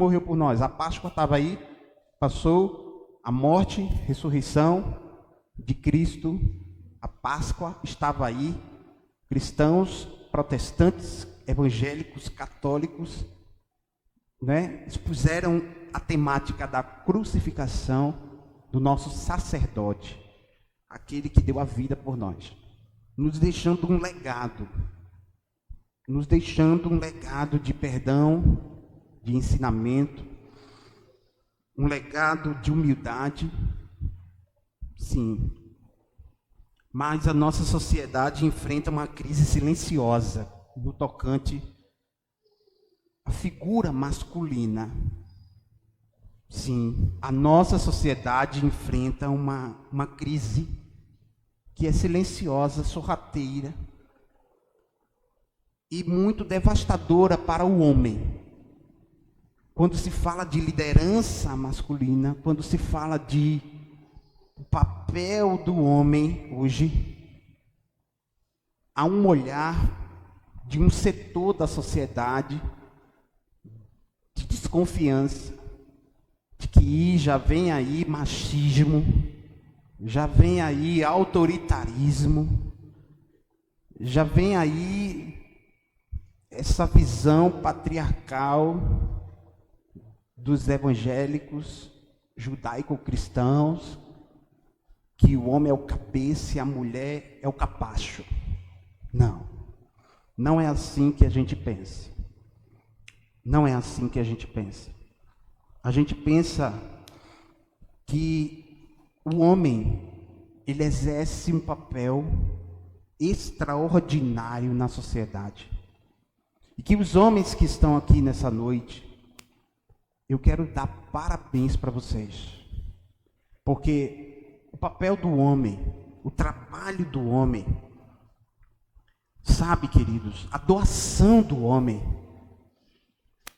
morreu por nós. A Páscoa estava aí, passou a morte, ressurreição de Cristo. A Páscoa estava aí. Cristãos, protestantes, evangélicos, católicos, né, expuseram a temática da crucificação do nosso sacerdote, aquele que deu a vida por nós, nos deixando um legado, de perdão, de ensinamento, um legado de humildade, sim. Mas a nossa sociedade enfrenta uma crise silenciosa no tocante à figura masculina. Sim, a nossa sociedade enfrenta uma crise que é silenciosa, sorrateira e muito devastadora para o homem. Quando se fala de liderança masculina, quando se fala de o papel do homem hoje, há um olhar de um setor da sociedade de desconfiança, de que já vem aí machismo, já vem aí autoritarismo, já vem aí essa visão patriarcal dos evangélicos judaico-cristãos, que o homem é o cabeça e a mulher é o capacho. Não, não é assim que a gente pensa. Não é assim que a gente pensa. A gente pensa que o homem, ele exerce um papel extraordinário na sociedade. E que os homens que estão aqui nessa noite, eu quero dar parabéns para vocês. Porque o papel do homem, o trabalho do homem, sabe, queridos, a doação do homem,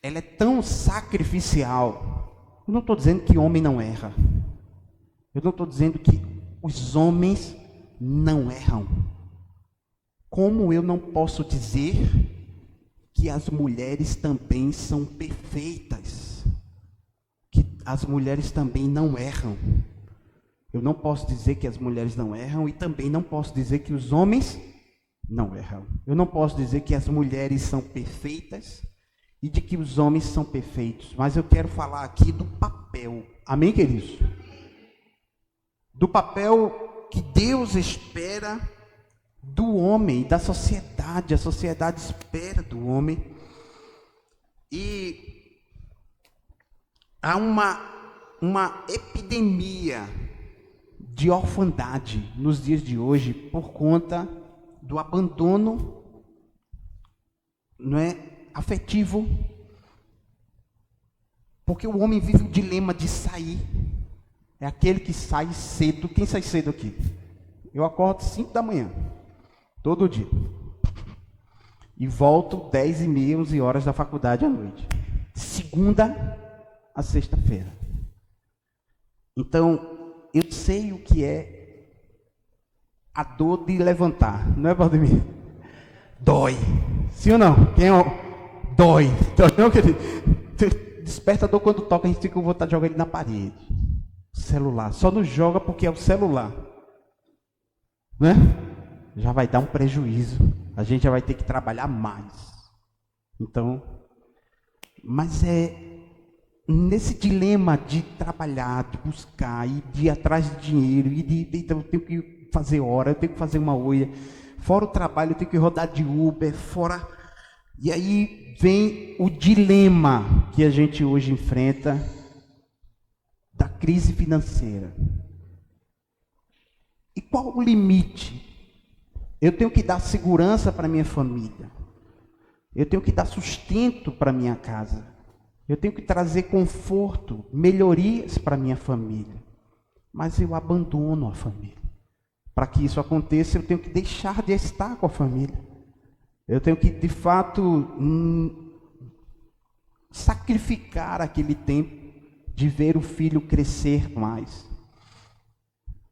ela é tão sacrificial. Eu não estou dizendo que homem não erra. Eu não estou dizendo que os homens não erram. Como eu não posso dizer que as mulheres também são perfeitas? Que as mulheres também não erram. Eu não posso dizer que as mulheres não erram e também não posso dizer que os homens não erram. Eu não posso dizer que as mulheres são perfeitas e de que os homens são perfeitos. Mas eu quero falar aqui do papel. Amém, queridos? Do papel que Deus espera do homem, da sociedade. A sociedade espera do homem. E há uma epidemia de orfandade nos dias de hoje por conta do abandono, não é, afetivo, porque o homem vive o dilema de sair. É aquele que sai cedo. Quem sai cedo aqui? Eu acordo 5 da manhã, todo dia, e volto 10h30, 11 horas da faculdade à noite, segunda a sexta-feira. Então, eu sei o que é a dor de levantar, não é, Valdemir? Dói. Sim ou não? Quem é? Dói. Dói não, querido? Desperta a dor quando toca, a gente fica com vontade de jogar ele na parede. Celular. Só não joga porque é o celular. Né? Já vai dar um prejuízo. A gente já vai ter que trabalhar mais. Então, mas é nesse dilema de trabalhar, de buscar, e de ir atrás de dinheiro, então eu tenho que fazer hora, eu tenho que fazer uma oia, fora o trabalho, eu tenho que rodar de Uber, fora... E aí vem o dilema que a gente hoje enfrenta da crise financeira. E qual o limite? Eu tenho que dar segurança para minha família. Eu tenho que dar sustento para minha casa. Eu tenho que trazer conforto, melhorias para minha família. Mas eu abandono a família. Para que isso aconteça, eu tenho que deixar de estar com a família. Eu tenho que, de fato, sacrificar aquele tempo de ver o filho crescer mais.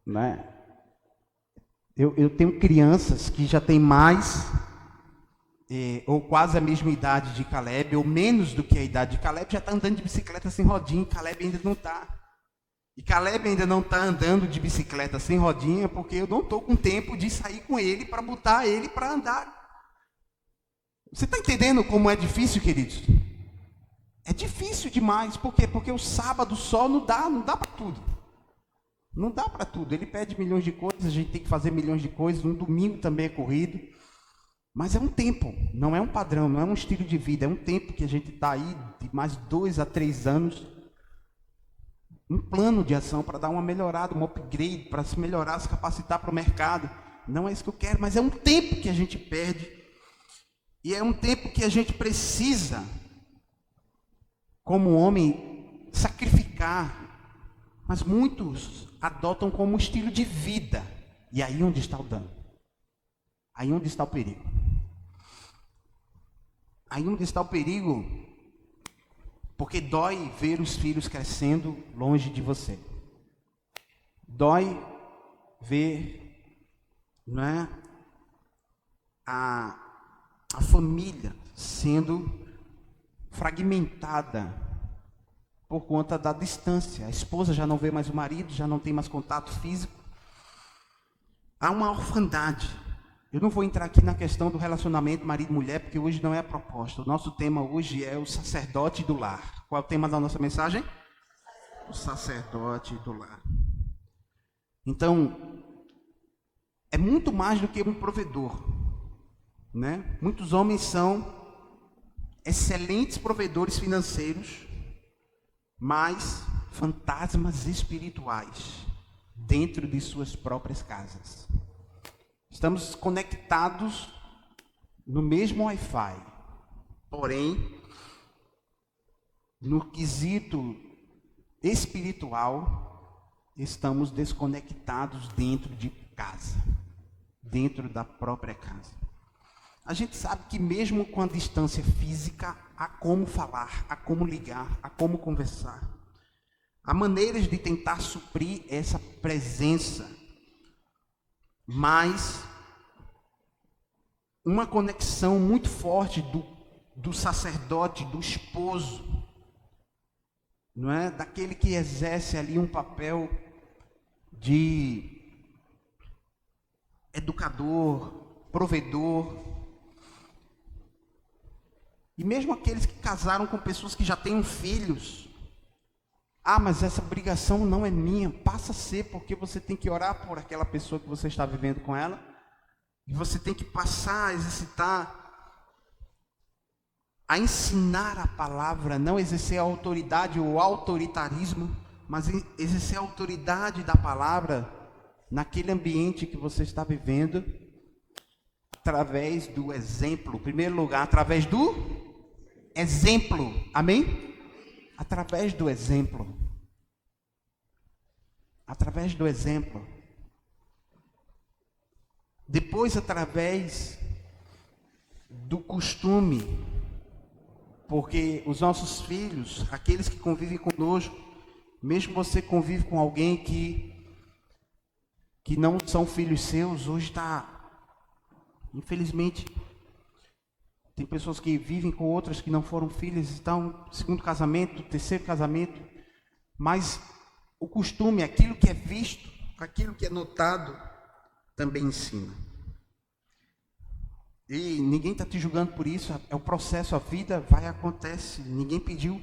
Né? Eu tenho crianças que já têm mais ou quase a mesma idade de Caleb, ou menos do que a idade de Caleb, já está andando de bicicleta sem rodinha, e Caleb ainda não está. E Caleb ainda não está andando de bicicleta sem rodinha, porque eu não estou com tempo de sair com ele para botar ele para andar. Você está entendendo como é difícil, queridos? É difícil demais. Por quê? Porque o sábado só não dá para tudo. Não dá para tudo. Ele pede milhões de coisas, a gente tem que fazer milhões de coisas. Um domingo também é corrido. Mas é um tempo, não é um padrão, não é um estilo de vida. É um tempo que a gente está aí de mais 2 a 3 anos. Um plano de ação para dar uma melhorada, um upgrade, para se melhorar, se capacitar para o mercado. Não é isso que eu quero, mas é um tempo que a gente perde. E é um tempo que a gente precisa, como homem, sacrificar. Mas muitos adotam como estilo de vida. E aí onde está o dano? Aí onde está o perigo? Aí onde está o perigo? Porque dói ver os filhos crescendo longe de você. Dói ver, não é, a família sendo fragmentada por conta da distância. A esposa já não vê mais o marido, já não tem mais contato físico. Há uma orfandade. Eu não vou entrar aqui na questão do relacionamento marido-mulher, porque hoje não é a proposta. O nosso tema hoje é o sacerdote do lar. Qual é o tema da nossa mensagem? O sacerdote do lar. Então, é muito mais do que um provedor, né? Muitos homens são excelentes provedores financeiros, mas fantasmas espirituais dentro de suas próprias casas. Estamos conectados no mesmo Wi-Fi, porém, no quesito espiritual, estamos desconectados dentro de casa, dentro da própria casa. A gente sabe que mesmo com a distância física, há como falar, há como ligar, há como conversar. Há maneiras de tentar suprir essa presença, mas uma conexão muito forte do sacerdote, do esposo, não é? Daquele que exerce ali um papel de educador, provedor. E mesmo aqueles que casaram com pessoas que já têm filhos. Ah, mas essa obrigação não é minha. Passa a ser, porque você tem que orar por aquela pessoa que você está vivendo com ela. E você tem que passar a exercitar, a ensinar a palavra, não exercer a autoridade ou autoritarismo, mas exercer a autoridade da palavra naquele ambiente que você está vivendo, através do exemplo. Em primeiro lugar, através do exemplo. Amém? Através do exemplo. Através do exemplo. Depois, através do costume. Porque os nossos filhos, aqueles que convivem conosco, mesmo você convive com alguém que não são filhos seus, hoje está, infelizmente, tem pessoas que vivem com outras que não foram filhas, estão segundo casamento, terceiro casamento, mas o costume, aquilo que é visto, aquilo que é notado, também ensina. E ninguém está te julgando por isso, é o processo, a vida vai acontece, ninguém pediu.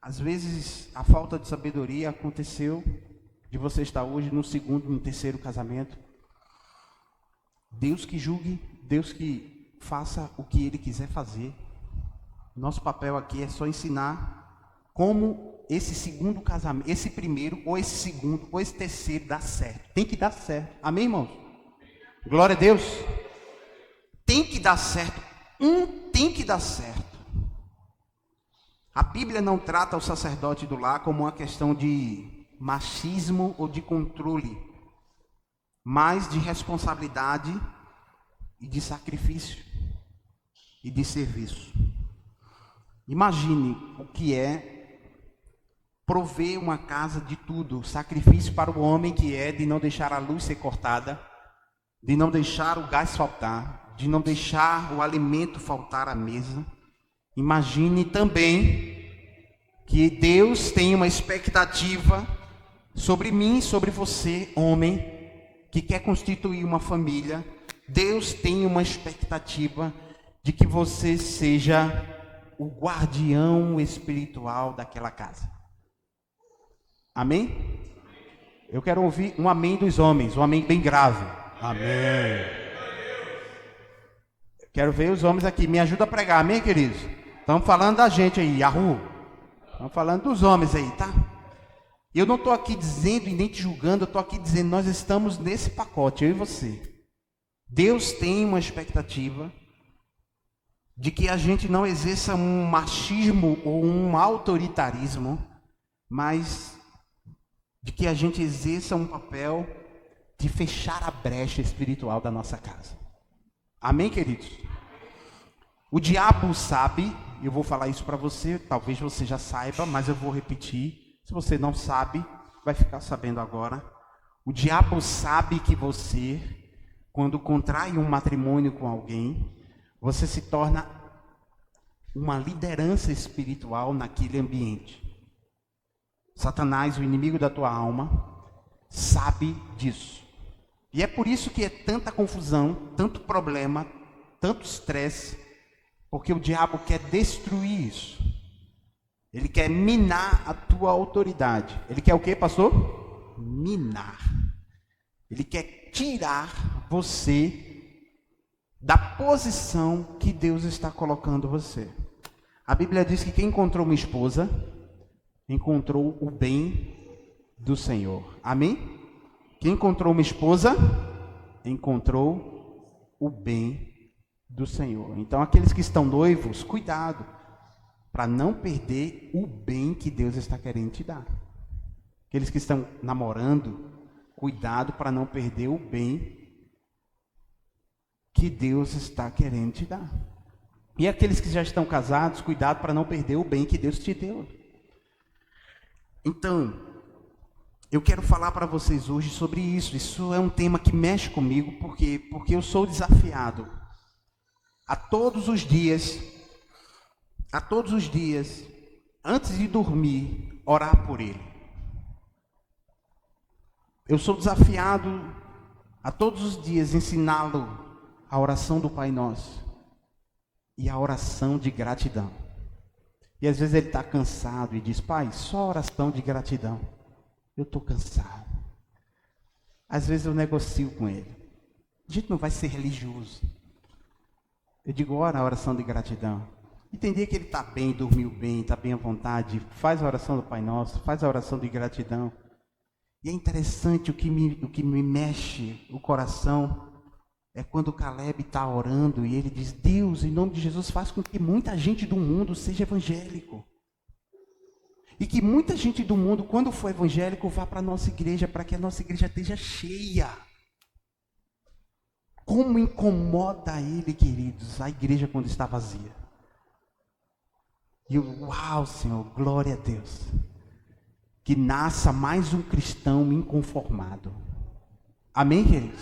Às vezes a falta de sabedoria aconteceu de você estar hoje no segundo, no terceiro casamento. Deus que julgue, Deus que faça o que Ele quiser fazer. Nosso papel aqui é só ensinar como esse segundo casamento, esse primeiro, ou esse segundo, ou esse terceiro dá certo. Tem que dar certo. Amém, irmãos? Glória a Deus. Tem que dar certo. Tem que dar certo. A Bíblia não trata o sacerdote do lar como uma questão de machismo ou de controle, mas de responsabilidade e de sacrifício e de serviço. Imagine o que é prover uma casa de tudo, sacrifício para o homem que é de não deixar a luz ser cortada, de não deixar o gás faltar, de não deixar o alimento faltar à mesa, imagine também que Deus tem uma expectativa sobre mim, sobre você, homem, que quer constituir uma família. Deus tem uma expectativa de que você seja o guardião espiritual daquela casa. Amém? Eu quero ouvir um amém dos homens, um amém bem grave. Amém. Quero ver os homens aqui, me ajuda a pregar, amém, queridos? Estamos falando da gente aí, Yahoo. Estamos falando dos homens aí, tá? Eu não estou aqui dizendo e nem te julgando, eu estou aqui dizendo, nós estamos nesse pacote, eu e você. Deus tem uma expectativa de que a gente não exerça um machismo ou um autoritarismo, mas de que a gente exerça um papel de fechar a brecha espiritual da nossa casa. Amém, queridos? O diabo sabe, eu vou falar isso para você, talvez você já saiba, mas eu vou repetir. Se você não sabe, vai ficar sabendo agora. O diabo sabe que você, quando contrai um matrimônio com alguém, você se torna uma liderança espiritual naquele ambiente. Satanás, o inimigo da tua alma, sabe disso. E é por isso que é tanta confusão, tanto problema, tanto estresse, porque o diabo quer destruir isso. Ele quer minar a tua autoridade. Ele quer o quê, pastor? Minar. Ele quer tirar você da posição que Deus está colocando você. A Bíblia diz que quem encontrou uma esposa, encontrou o bem do Senhor. Amém? Quem encontrou uma esposa, encontrou o bem do Senhor. Então, aqueles que estão noivos, cuidado, para não perder o bem que Deus está querendo te dar. Aqueles que estão namorando, cuidado para não perder o bem que Deus está querendo te dar. E aqueles que já estão casados, cuidado para não perder o bem que Deus te deu. Então, eu quero falar para vocês hoje sobre isso. Isso é um tema que mexe comigo, porque eu sou desafiado a todos os dias, antes de dormir, orar por ele. Eu sou desafiado a todos os dias ensiná-lo a oração do Pai Nosso e a oração de gratidão. E às vezes ele está cansado e diz, pai, só oração de gratidão. Eu estou cansado. Às vezes eu negocio com ele. A gente não vai ser religioso. Eu digo, ora a oração de gratidão. E tem dia que ele está bem, dormiu bem, está bem à vontade. Faz a oração do Pai Nosso, faz a oração de gratidão. E é interessante, o que me mexe o coração é quando o Caleb está orando e ele diz, Deus, em nome de Jesus, faz com que muita gente do mundo seja evangélico. E que muita gente do mundo, quando for evangélico, vá para a nossa igreja, para que a nossa igreja esteja cheia. Como incomoda ele, queridos, a igreja quando está vazia. E uau, Senhor, glória a Deus. Que nasça mais um cristão inconformado. Amém, queridos?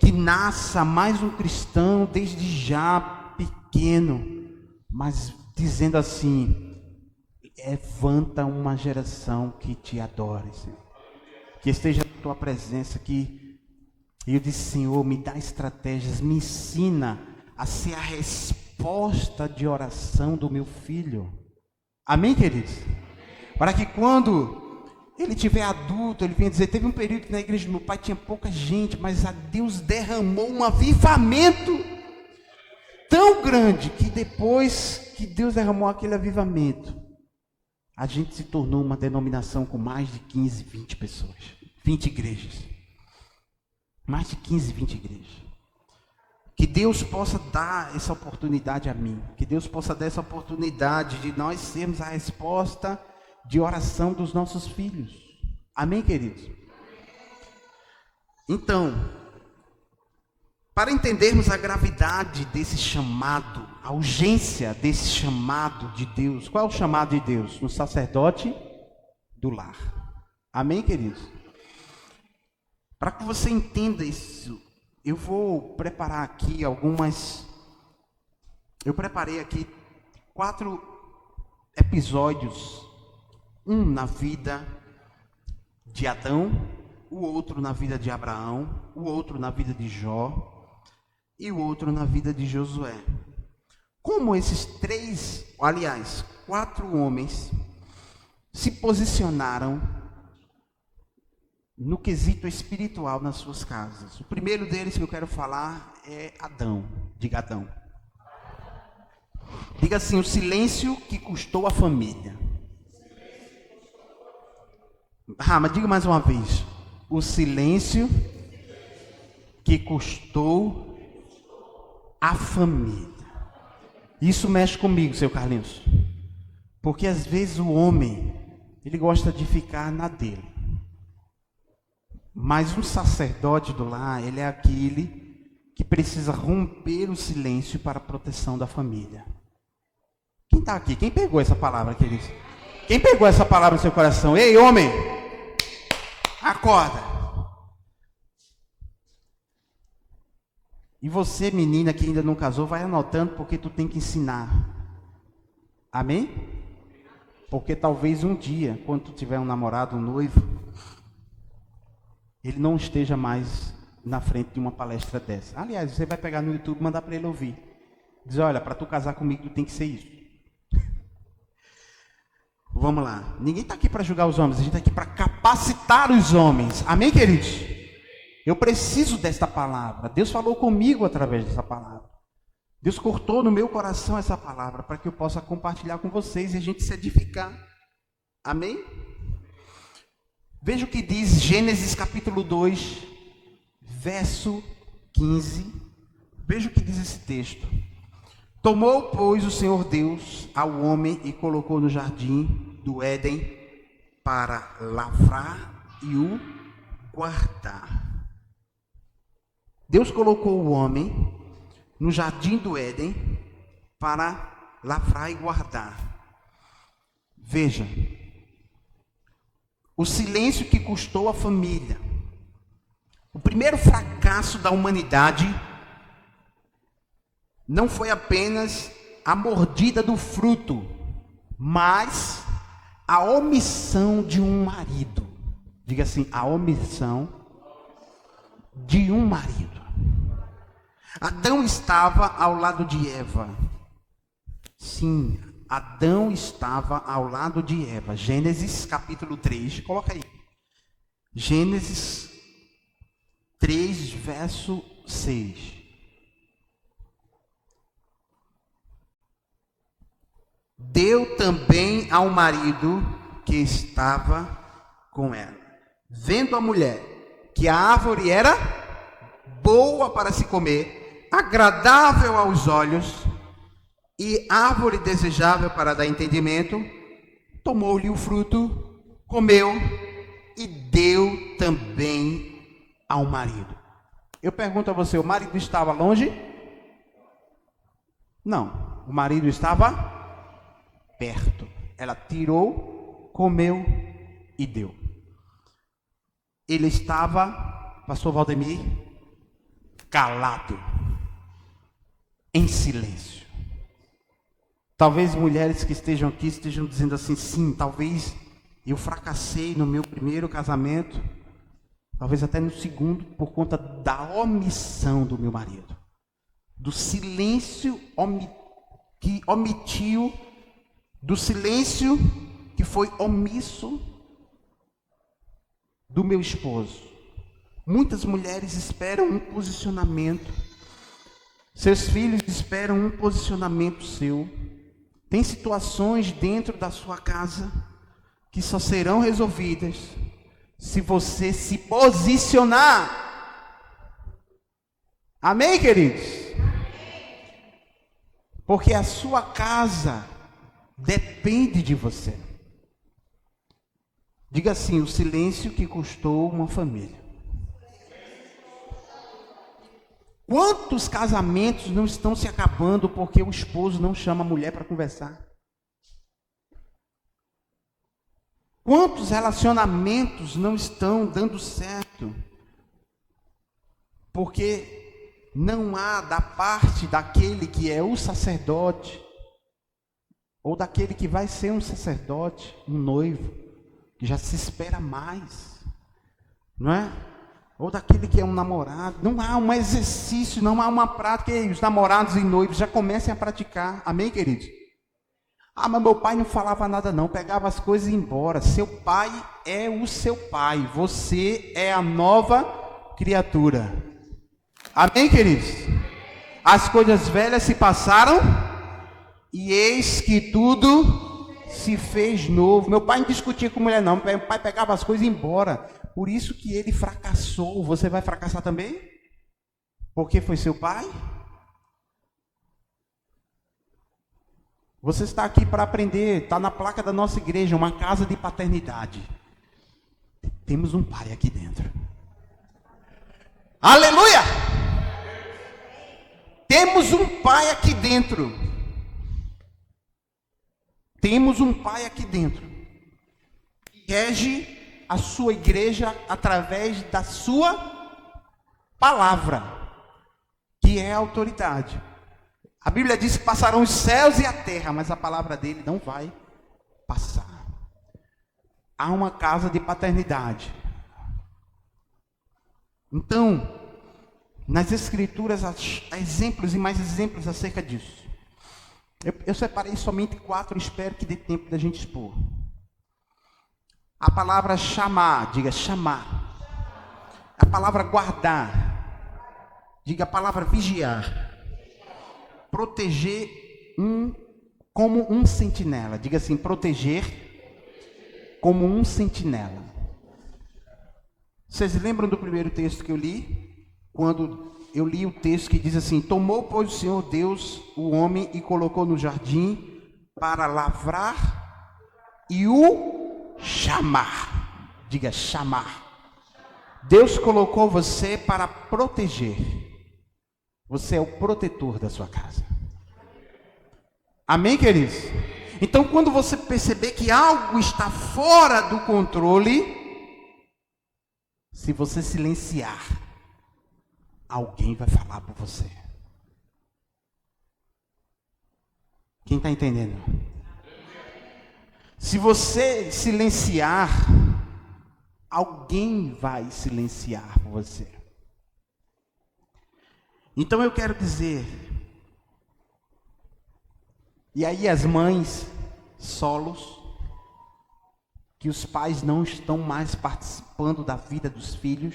Que nasça mais um cristão desde já pequeno, mas dizendo assim, levanta uma geração que te adore, Senhor. Que esteja na tua presença, que eu disse, Senhor, me dá estratégias, me ensina a ser a resposta de oração do meu filho. Amém, queridos? Para que quando ele tiver adulto, ele venha dizer, teve um período que na igreja do meu pai tinha pouca gente, mas a Deus derramou um avivamento tão grande, que depois que Deus derramou aquele avivamento, a gente se tornou uma denominação com mais de 15, 20 pessoas, 20 igrejas. Mais de 15, 20 igrejas. Que Deus possa dar essa oportunidade a mim, que Deus possa dar essa oportunidade de nós sermos a resposta de oração dos nossos filhos. Amém, queridos? Então, para entendermos a gravidade desse chamado, a urgência desse chamado de Deus, qual é o chamado de Deus? No sacerdote do lar. Amém, queridos? Para que você entenda isso, eu vou preparar aqui eu preparei aqui 4 episódios, um na vida de Adão, o outro na vida de Abraão, o outro na vida de Jó e o outro na vida de Josué. Como esses 4 homens se posicionaram no quesito espiritual nas suas casas. O primeiro deles que eu quero falar é Adão. Diga Adão. Diga assim: o silêncio que custou a família. Mas diga mais uma vez: o silêncio que custou a família. Isso mexe comigo, seu Carlinhos. Porque às vezes o homem, ele gosta de ficar na dele. Mas um sacerdote do lar, ele é aquele que precisa romper o silêncio para a proteção da família. Quem está aqui? Quem pegou essa palavra, queridos? Quem pegou essa palavra no seu coração? Ei, homem! Acorda! E você, menina que ainda não casou, vai anotando, porque tu tem que ensinar. Amém? Porque talvez um dia, quando tu tiver um namorado, um noivo, ele não esteja mais na frente de uma palestra dessa. Aliás, você vai pegar no YouTube e mandar para ele ouvir. Diz: olha, para tu casar comigo, tu tem que ser isso. Vamos lá. Ninguém está aqui para julgar os homens, a gente está aqui para capacitar os homens. Amém, queridos? Eu preciso desta palavra. Deus falou comigo através dessa palavra. Deus cortou no meu coração essa palavra para que eu possa compartilhar com vocês e a gente se edificar. Amém? Veja o que diz Gênesis capítulo 2, verso 15. Veja o que diz esse texto. Tomou, pois, o Senhor Deus ao homem e colocou no jardim do Éden para lavrar e o guardar. Deus colocou o homem no jardim do Éden para lavrar e guardar. Veja, o silêncio que custou a família. O primeiro fracasso da humanidade não foi apenas a mordida do fruto, mas a omissão de um marido. Diga assim: a omissão de um marido. Adão estava ao lado de Eva. Sim, Adão estava ao lado de Eva. Gênesis capítulo 3, coloca aí. Gênesis 3, verso 6. Deu também ao marido que estava com ela, vendo a mulher que a árvore era boa para se comer, agradável aos olhos e árvore desejável para dar entendimento, tomou-lhe o fruto, comeu e deu também ao marido. Eu pergunto a você: o marido estava longe? Não, o marido estava perto. Ela tirou, comeu e deu. Ele estava, pastor Valdemir, calado, em silêncio. Talvez mulheres que estejam aqui estejam dizendo assim: sim, talvez eu fracassei no meu primeiro casamento, talvez até no segundo, por conta da omissão do meu marido, do silêncio que omitiu, do silêncio que foi omisso do meu esposo. Muitas mulheres esperam um posicionamento, seus filhos esperam um posicionamento seu. Tem situações dentro da sua casa que só serão resolvidas se você se posicionar. Amém, queridos? Porque a sua casa depende de você. Diga assim: o silêncio que custou uma família. Quantos casamentos não estão se acabando porque o esposo não chama a mulher para conversar? Quantos relacionamentos não estão dando certo Porque não há da parte daquele que é o sacerdote, ou daquele que vai ser um sacerdote, um noivo, que já se espera mais, não é? Ou daquele que é um namorado, não há um exercício, não há uma prática, e os namorados e noivos já comecem a praticar, amém, queridos? Ah, mas meu pai não falava nada não, pegava as coisas e ia embora. Seu pai é o seu pai, você é a nova criatura. Amém, queridos? As coisas velhas se passaram e eis que tudo se fez novo. Meu pai não discutia com mulher não, meu pai pegava as coisas e ia embora. Por isso que ele fracassou. Você vai fracassar também? Porque foi seu pai? Você está aqui para aprender, está na placa da nossa igreja, uma casa de paternidade. Temos um pai aqui dentro. Aleluia! Temos um pai aqui dentro. Temos um pai aqui dentro. Que rege a sua igreja através da sua palavra, que é a autoridade. A Bíblia diz que passarão os céus e a terra, mas a palavra dele não vai passar. Há uma casa de paternidade. Então, nas Escrituras, há exemplos e mais exemplos acerca disso. Eu separei somente 4, espero que dê tempo da gente expor. A palavra chamar, diga chamar. A palavra guardar, diga a palavra vigiar. Proteger como um sentinela. Diga assim, proteger como um sentinela. Vocês lembram do primeiro texto que eu li? Quando eu li o texto que diz assim: tomou, pois, o Senhor Deus o homem e colocou no jardim para lavrar e o chamar. Diga chamar. Deus colocou você para proteger. Você é o protetor da sua casa. Amém, queridos? Então, quando você perceber que algo está fora do controle, se você silenciar, alguém vai falar por você. Quem está entendendo? Se você silenciar, alguém vai silenciar por você. Então eu quero dizer, e aí as mães solos, que os pais não estão mais participando da vida dos filhos,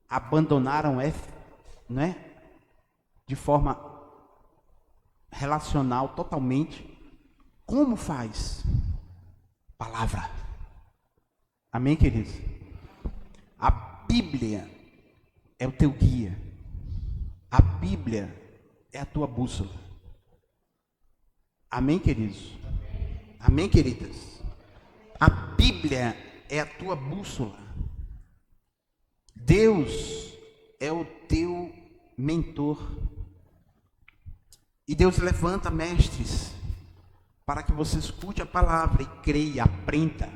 abandonaram, né, de forma relacional totalmente. Como faz? Palavra. Amém, queridos? A Bíblia é o teu guia. A Bíblia é a tua bússola. Amém, queridos? Amém, queridas? A Bíblia é a tua bússola. Deus é o teu mentor. E Deus levanta mestres para que você escute a palavra e creia, aprenda.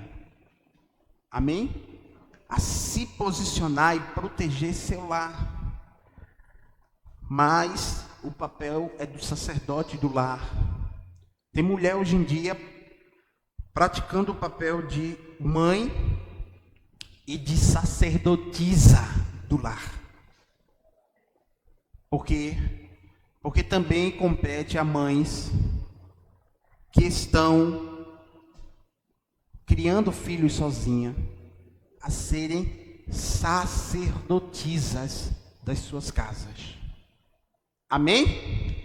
Amém? A se posicionar e proteger seu lar. Mas o papel é do sacerdote do lar. Tem mulher hoje em dia praticando o papel de mãe e de sacerdotisa do lar. Por quê? Porque também compete a mães que estão criando filhos sozinha a serem sacerdotisas das suas casas. Amém?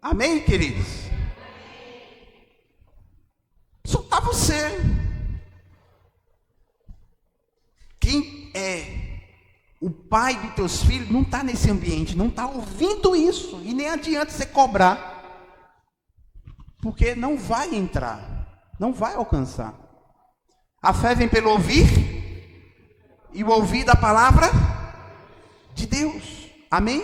Amém, queridos? Só está você. Quem é o pai dos teus filhos não está nesse ambiente, não está ouvindo isso. E nem adianta você cobrar. Porque não vai entrar, não vai alcançar. A fé vem pelo ouvir, e o ouvir da palavra de Deus. Amém?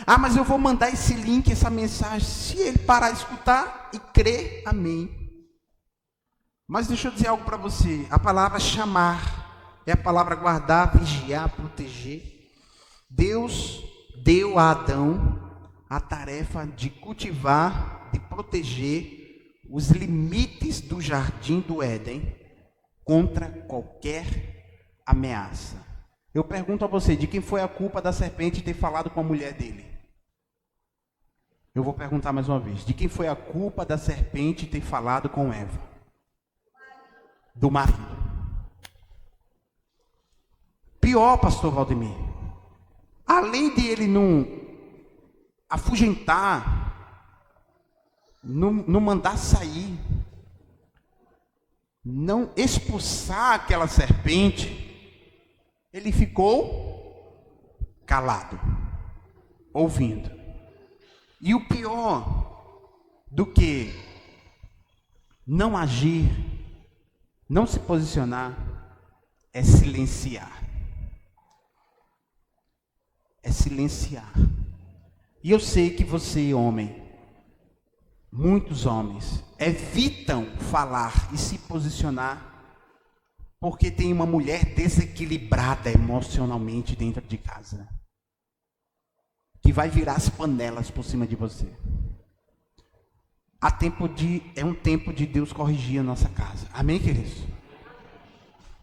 Ah, mas eu vou mandar esse link, essa mensagem. Se ele parar de escutar e crer, amém. Mas deixa eu dizer algo para você. A palavra chamar É a palavra guardar, vigiar, proteger. Deus deu a Adão a tarefa de cultivar, de proteger os limites do jardim do Éden contra qualquer ameaça. Eu pergunto a você, de quem foi a culpa da serpente ter falado com a mulher dele? Eu vou perguntar mais uma vez, de quem foi a culpa da serpente ter falado com Eva? Do marido. Pior, pastor Valdemir, além de ele não afugentar, não mandar sair, não expulsar aquela serpente, ele ficou calado, ouvindo. E o pior do que não agir, não se posicionar, é silenciar. É silenciar. E eu sei que você, homem, muitos homens, evitam falar e se posicionar porque tem uma mulher desequilibrada emocionalmente dentro de casa, que vai virar as panelas por cima de você. É um tempo de Deus corrigir a nossa casa. Amém, queridos?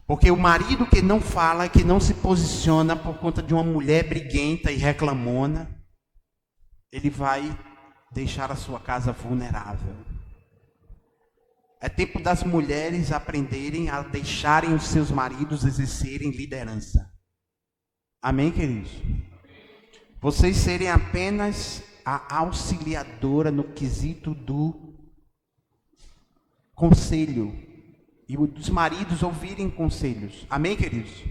Porque o marido que não fala, que não se posiciona por conta de uma mulher briguenta e reclamona, ele vai deixar a sua casa vulnerável. É tempo das mulheres aprenderem a deixarem os seus maridos exercerem liderança. Amém, queridos? Vocês serem apenas a auxiliadora no quesito do conselho. E os maridos ouvirem conselhos. Amém, queridos?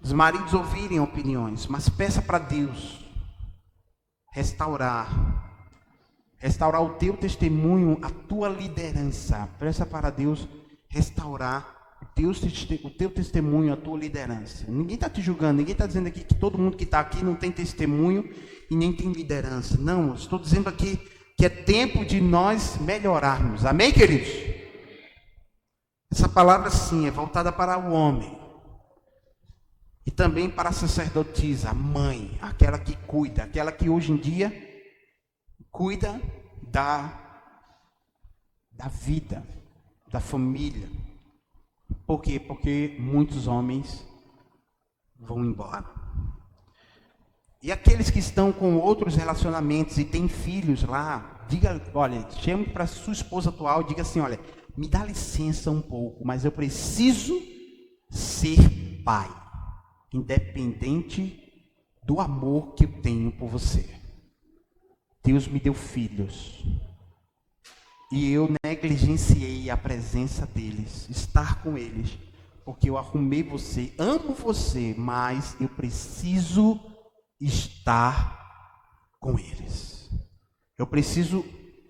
Os maridos ouvirem opiniões. Mas peça para Deus restaurar o teu testemunho, a tua liderança. Peça para Deus restaurar o teu testemunho, a tua liderança. Ninguém está te julgando, ninguém está dizendo aqui que todo mundo que está aqui não tem testemunho e nem tem liderança. Não, eu estou dizendo aqui que é tempo de nós melhorarmos. Amém, queridos? Essa palavra sim é voltada para o homem. E também para a sacerdotisa, a mãe, aquela que cuida, aquela que hoje em dia cuida da vida, da família. Por quê? Porque muitos homens vão embora. E aqueles que estão com outros relacionamentos e têm filhos lá, chame para sua esposa atual e diga assim, olha, me dá licença um pouco, mas eu preciso ser pai, independente do amor que eu tenho por você. Deus me deu filhos e eu negligenciei a presença deles, estar com eles, porque eu arrumei você, amo você, mas eu preciso estar com eles. Eu preciso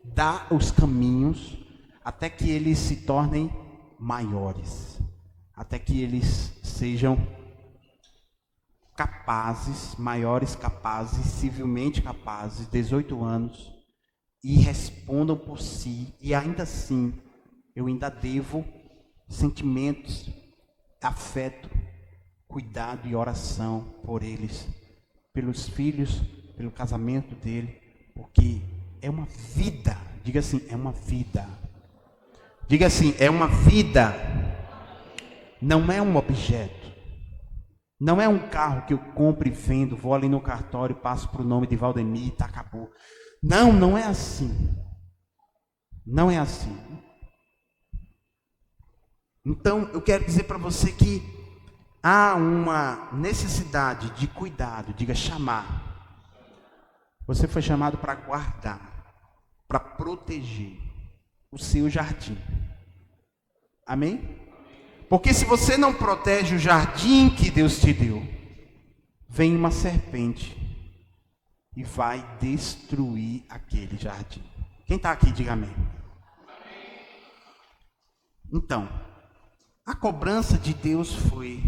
dar os caminhos até que eles se tornem maiores, até que eles sejam capazes, maiores capazes, civilmente capazes, 18 anos, e respondam por si, e ainda assim, eu ainda devo sentimentos, afeto, cuidado e oração por eles, pelos filhos, pelo casamento dele, porque é uma vida, diga assim, é uma vida. Diga assim, é uma vida, não é um objeto. Não é um carro que eu compro e vendo, vou ali no cartório, passo para o nome de Valdemir e tá, acabou. Não, não é assim. Não é assim. Então, eu quero dizer para você que há uma necessidade de cuidado, diga chamar. Você foi chamado para guardar, para proteger o seu jardim. Amém? Porque se você não protege o jardim que Deus te deu, vem uma serpente e vai destruir aquele jardim. Quem está aqui, diga amém. Então, a cobrança de Deus foi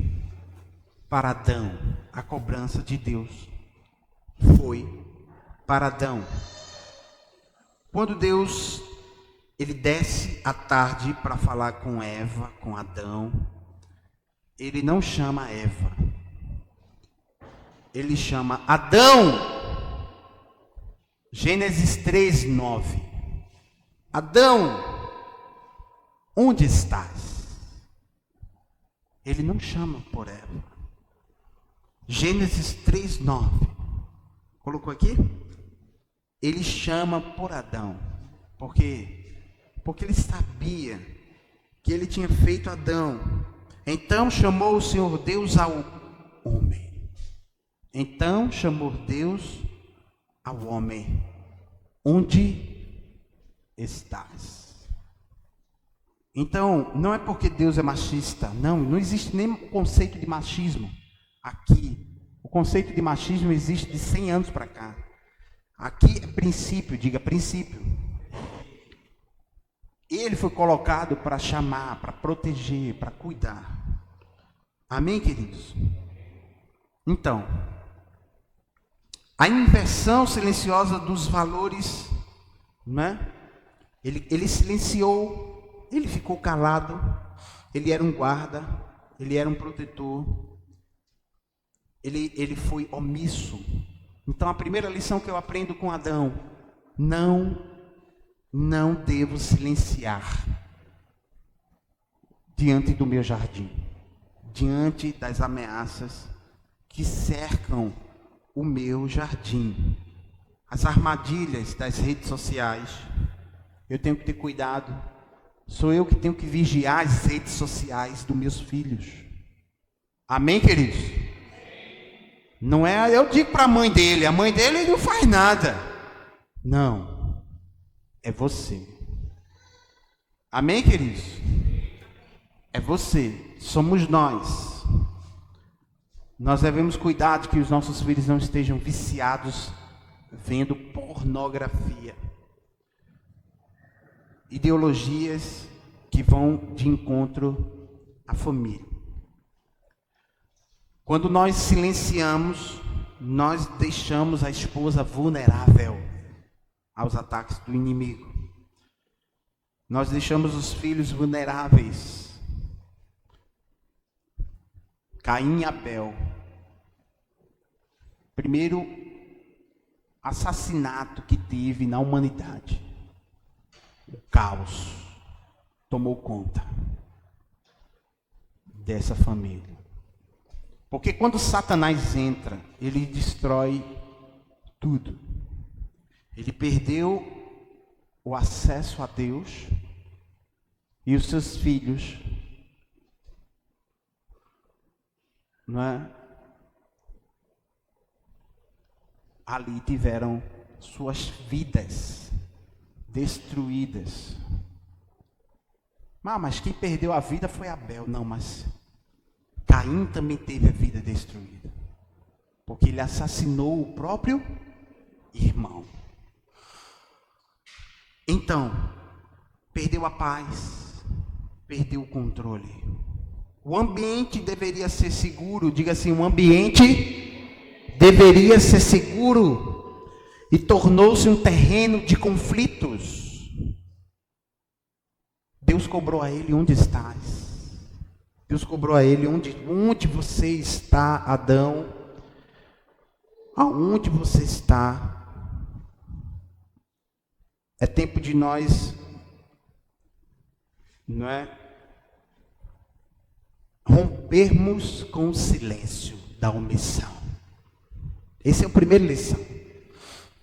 para Adão. A cobrança de Deus foi para Adão. Quando Deus ele desce à tarde para falar com Eva, com Adão, ele não chama Eva. Ele chama Adão. Gênesis 3:9. Adão, onde estás? Ele não chama por Eva. Gênesis 3:9. Colocou aqui? Ele chama por Adão. Por quê? Porque ele sabia que ele tinha feito Adão. Então chamou o Senhor Deus ao homem. Então chamou Deus ao homem. Onde estás? Então, não é porque Deus é machista. Não existe nem o conceito de machismo aqui. O conceito de machismo existe de 100 anos para cá. Aqui é princípio, diga princípio. Ele foi colocado para chamar, para proteger, para cuidar. Amém, queridos? Então, a inversão silenciosa dos valores, né? Ele silenciou, ele ficou calado, ele era um guarda, ele era um protetor, ele foi omisso. Então, a primeira lição que eu aprendo com Adão: não devo silenciar diante do meu jardim, diante das ameaças que cercam o meu jardim, as armadilhas das redes sociais. Eu tenho que ter cuidado. Sou eu que tenho que vigiar as redes sociais dos meus filhos. Amém, queridos? Não é eu digo para a mãe dele não faz nada. Não, é você. Amém, queridos? É você, somos nós. Nós devemos cuidar de que os nossos filhos não estejam viciados vendo pornografia, ideologias que vão de encontro à família. Quando nós silenciamos, nós deixamos a esposa vulnerável aos ataques do inimigo. Nós deixamos os filhos vulneráveis. Caim e Abel. Primeiro assassinato que teve na humanidade. O caos tomou conta dessa família. Porque quando Satanás entra, ele destrói tudo. Ele perdeu o acesso a Deus e os seus filhos, não é? Ali tiveram suas vidas destruídas. Mas quem perdeu a vida foi Abel. Não, mas Caim também teve a vida destruída, porque ele assassinou o próprio irmão. Então, perdeu a paz, perdeu o controle. O ambiente deveria ser seguro, diga assim, o ambiente deveria ser seguro, e tornou-se um terreno de conflitos. Deus cobrou a ele: onde estás? Deus cobrou a ele: onde você está, Adão? Aonde você está? É tempo de nós, não é, rompermos com o silêncio da omissão. Essa é a primeira lição.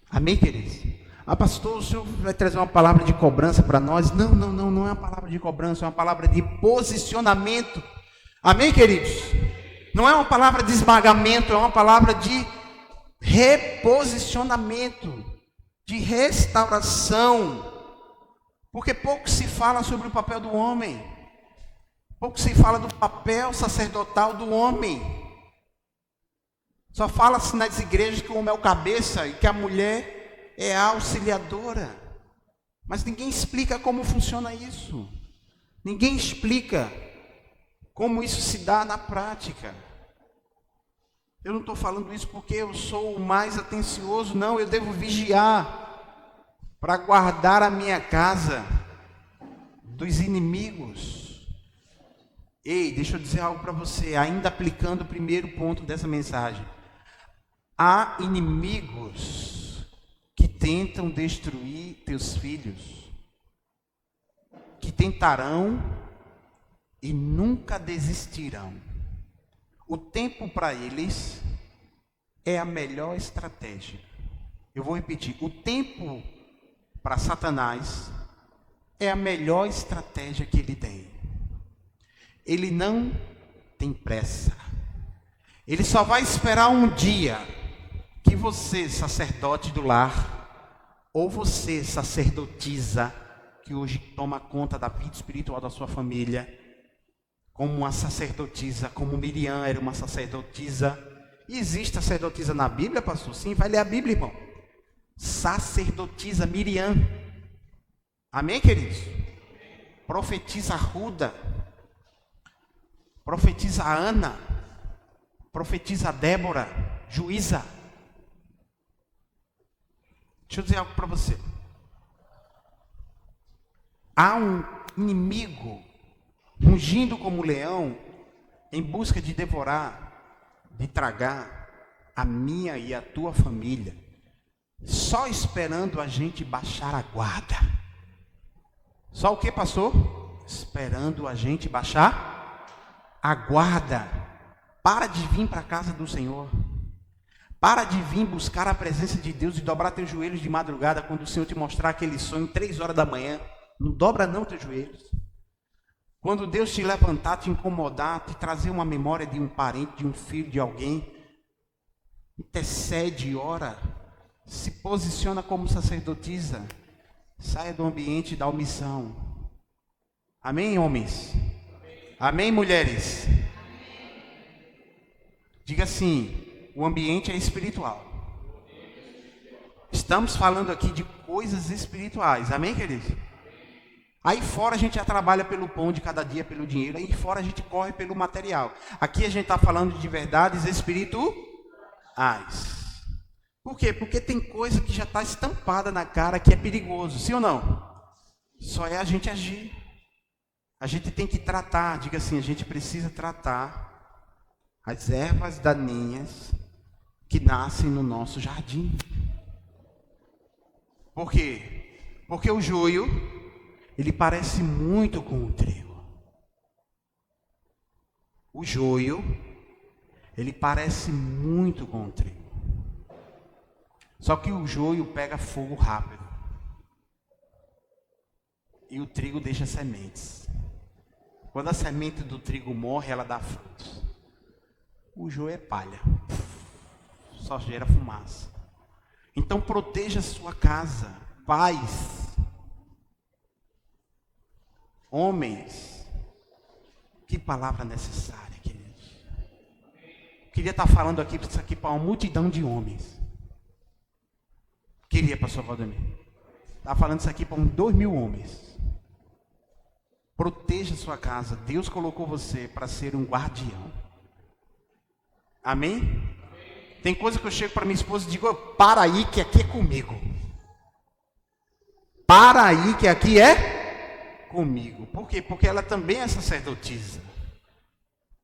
Amém, queridos? Pastor, o senhor vai trazer uma palavra de cobrança para nós? Não é uma palavra de cobrança, é uma palavra de posicionamento. Amém, queridos? Não é uma palavra de esmagamento, é uma palavra de reposicionamento, de restauração. Porque pouco se fala sobre o papel do homem, pouco se fala do papel sacerdotal do homem. Só fala-se nas igrejas que o homem é o cabeça e que a mulher é a auxiliadora. Mas ninguém explica como funciona isso. Ninguém explica como isso se dá na prática. Eu não estou falando isso porque eu sou o mais atencioso, não. Eu devo vigiar para guardar a minha casa dos inimigos. Ei, deixa eu dizer algo para você, ainda aplicando o primeiro ponto dessa mensagem. Há inimigos que tentam destruir teus filhos, que tentarão e nunca desistirão. O tempo para eles é a melhor estratégia. Eu vou repetir, o tempo para Satanás é a melhor estratégia que ele tem. Ele não tem pressa. Ele só vai esperar um dia que você, sacerdote do lar, ou você, sacerdotisa, que hoje toma conta da vida espiritual da sua família, como uma sacerdotisa, como Miriam era uma sacerdotisa. E existe sacerdotisa na Bíblia, pastor? Sim, vai ler a Bíblia, irmão. Sacerdotisa Miriam. Amém, queridos? Profetisa Ruda. Profetiza Ana, profetiza Débora, juíza. Deixa eu dizer algo para você. Há um inimigo rugindo como leão em busca de devorar, de tragar a minha e a tua família, só esperando a gente baixar a guarda. Só o que, pastor? Esperando a gente baixar aguarda. Para de vir para a casa do Senhor. Para de vir buscar a presença de Deus e dobrar teus joelhos de madrugada quando o Senhor te mostrar aquele sonho 3 horas da manhã. Não dobra não teus joelhos. Quando Deus te levantar, te incomodar, te trazer uma memória de um parente, de um filho, de alguém, intercede, ora, se posiciona como sacerdotisa, saia do ambiente da omissão. Amém, homens? Amém, mulheres? Diga assim, o ambiente é espiritual. Estamos falando aqui de coisas espirituais, amém, queridos? Aí fora a gente já trabalha pelo pão de cada dia, pelo dinheiro, aí fora a gente corre pelo material. Aqui a gente está falando de verdades espirituais. Por quê? Porque tem coisa que já está estampada na cara que é perigoso, sim ou não? Só é a gente agir. A gente tem que tratar, diga assim, a gente precisa tratar as ervas daninhas que nascem no nosso jardim. Por quê? Porque o joio, ele parece muito com o trigo. O joio, ele parece muito com o trigo. Só que o joio pega fogo rápido. E o trigo deixa sementes. Quando a semente do trigo morre, ela dá frutos. O joio é palha. Só gera fumaça. Então proteja a sua casa. Pais. Homens. Que palavra necessária, queridos. Queria estar falando aqui, isso aqui para uma multidão de homens. Queria, pastor Valdemir. Estava falando isso aqui para uns 2.000 homens. Proteja a sua casa. Deus colocou você para ser um guardião. Amém? Tem coisa que eu chego para minha esposa e digo, para aí que aqui é comigo. Para aí que aqui é comigo. Por quê? Porque ela também é sacerdotisa.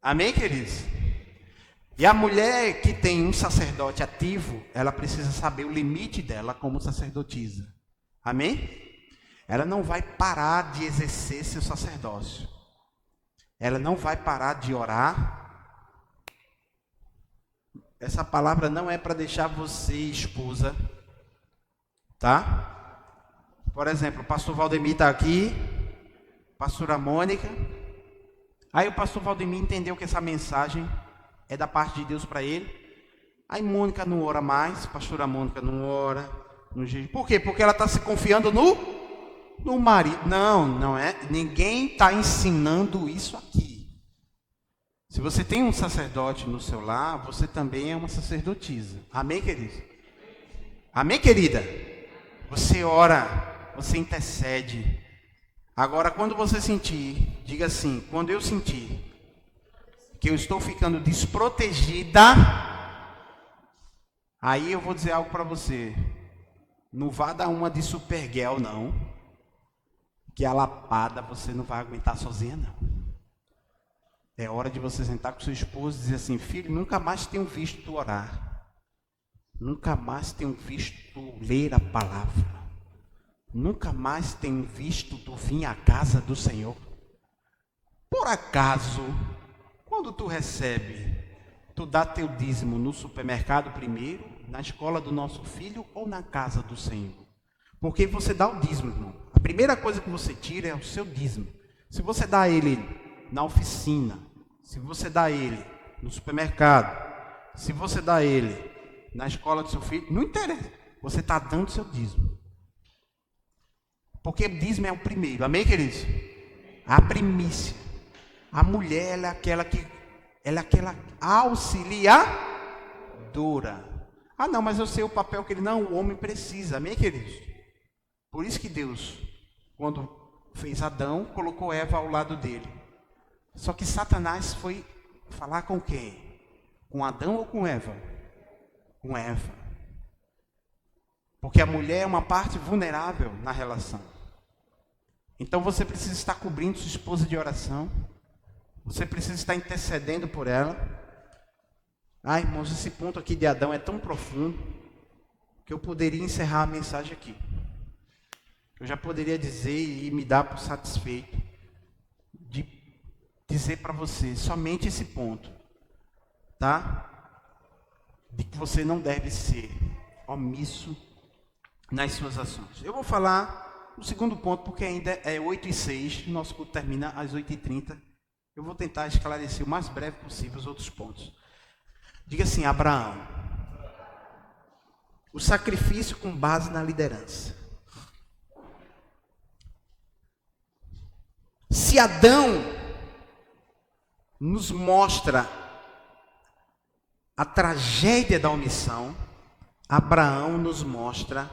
Amém, queridos? E a mulher que tem um sacerdote ativo, ela precisa saber o limite dela como sacerdotisa. Amém? Ela não vai parar de exercer seu sacerdócio. Ela não vai parar de orar. Essa palavra não é para deixar você esposa, tá? Por exemplo, o pastor Valdemir está aqui, pastora Mônica. Aí o pastor Valdemir entendeu que essa mensagem é da parte de Deus para ele. Aí Mônica não ora mais, pastora Mônica não ora. Por quê? Porque ela está se confiando no marido. Não é. Ninguém está ensinando isso aqui. Se você tem um sacerdote no seu lar, você também é uma sacerdotisa. Amém, querido? Amém, querida? Você ora, você intercede. Agora, quando você sentir, diga assim, quando eu sentir que eu estou ficando desprotegida, aí eu vou dizer algo para você. Não vá dar uma de Supergirl, não. Que a lapada você não vai aguentar sozinha, não. É hora de você sentar com seu esposo e dizer assim: filho, nunca mais tenho visto tu orar. Nunca mais tenho visto tu ler a palavra. Nunca mais tenho visto tu vir à casa do Senhor. Por acaso, quando tu recebe, tu dá teu dízimo no supermercado primeiro, na escola do nosso filho ou na casa do Senhor? Porque você dá o dízimo, irmão. A primeira coisa que você tira é o seu dízimo. Se você dá ele na oficina, se você dá ele no supermercado, se você dá ele na escola do seu filho, não interessa. Você está dando o seu dízimo. Porque dízimo é o primeiro. Amém, queridos? A primícia. A mulher, ela é aquela auxiliadora. Ah, não, mas eu sei o papel que o homem precisa. Amém, queridos? Por isso que Deus, quando fez Adão, colocou Eva ao lado dele. Só que Satanás foi falar com quem? Com Adão ou com Eva? Com Eva. Porque a mulher é uma parte vulnerável na relação. Então você precisa estar cobrindo sua esposa de oração. Você precisa estar intercedendo por ela. Ah, irmãos, esse ponto aqui de Adão é tão profundo que eu poderia encerrar a mensagem aqui. Eu já poderia dizer e me dar por satisfeito de dizer para você somente esse ponto, tá? De que você não deve ser omisso nas suas ações. Eu vou falar o segundo ponto, porque ainda é 8h06, nosso culto termina às 8h30. Eu vou tentar esclarecer o mais breve possível os outros pontos. Diga assim: Abraão, o sacrifício com base na liderança. Se Adão nos mostra a tragédia da omissão, Abraão nos mostra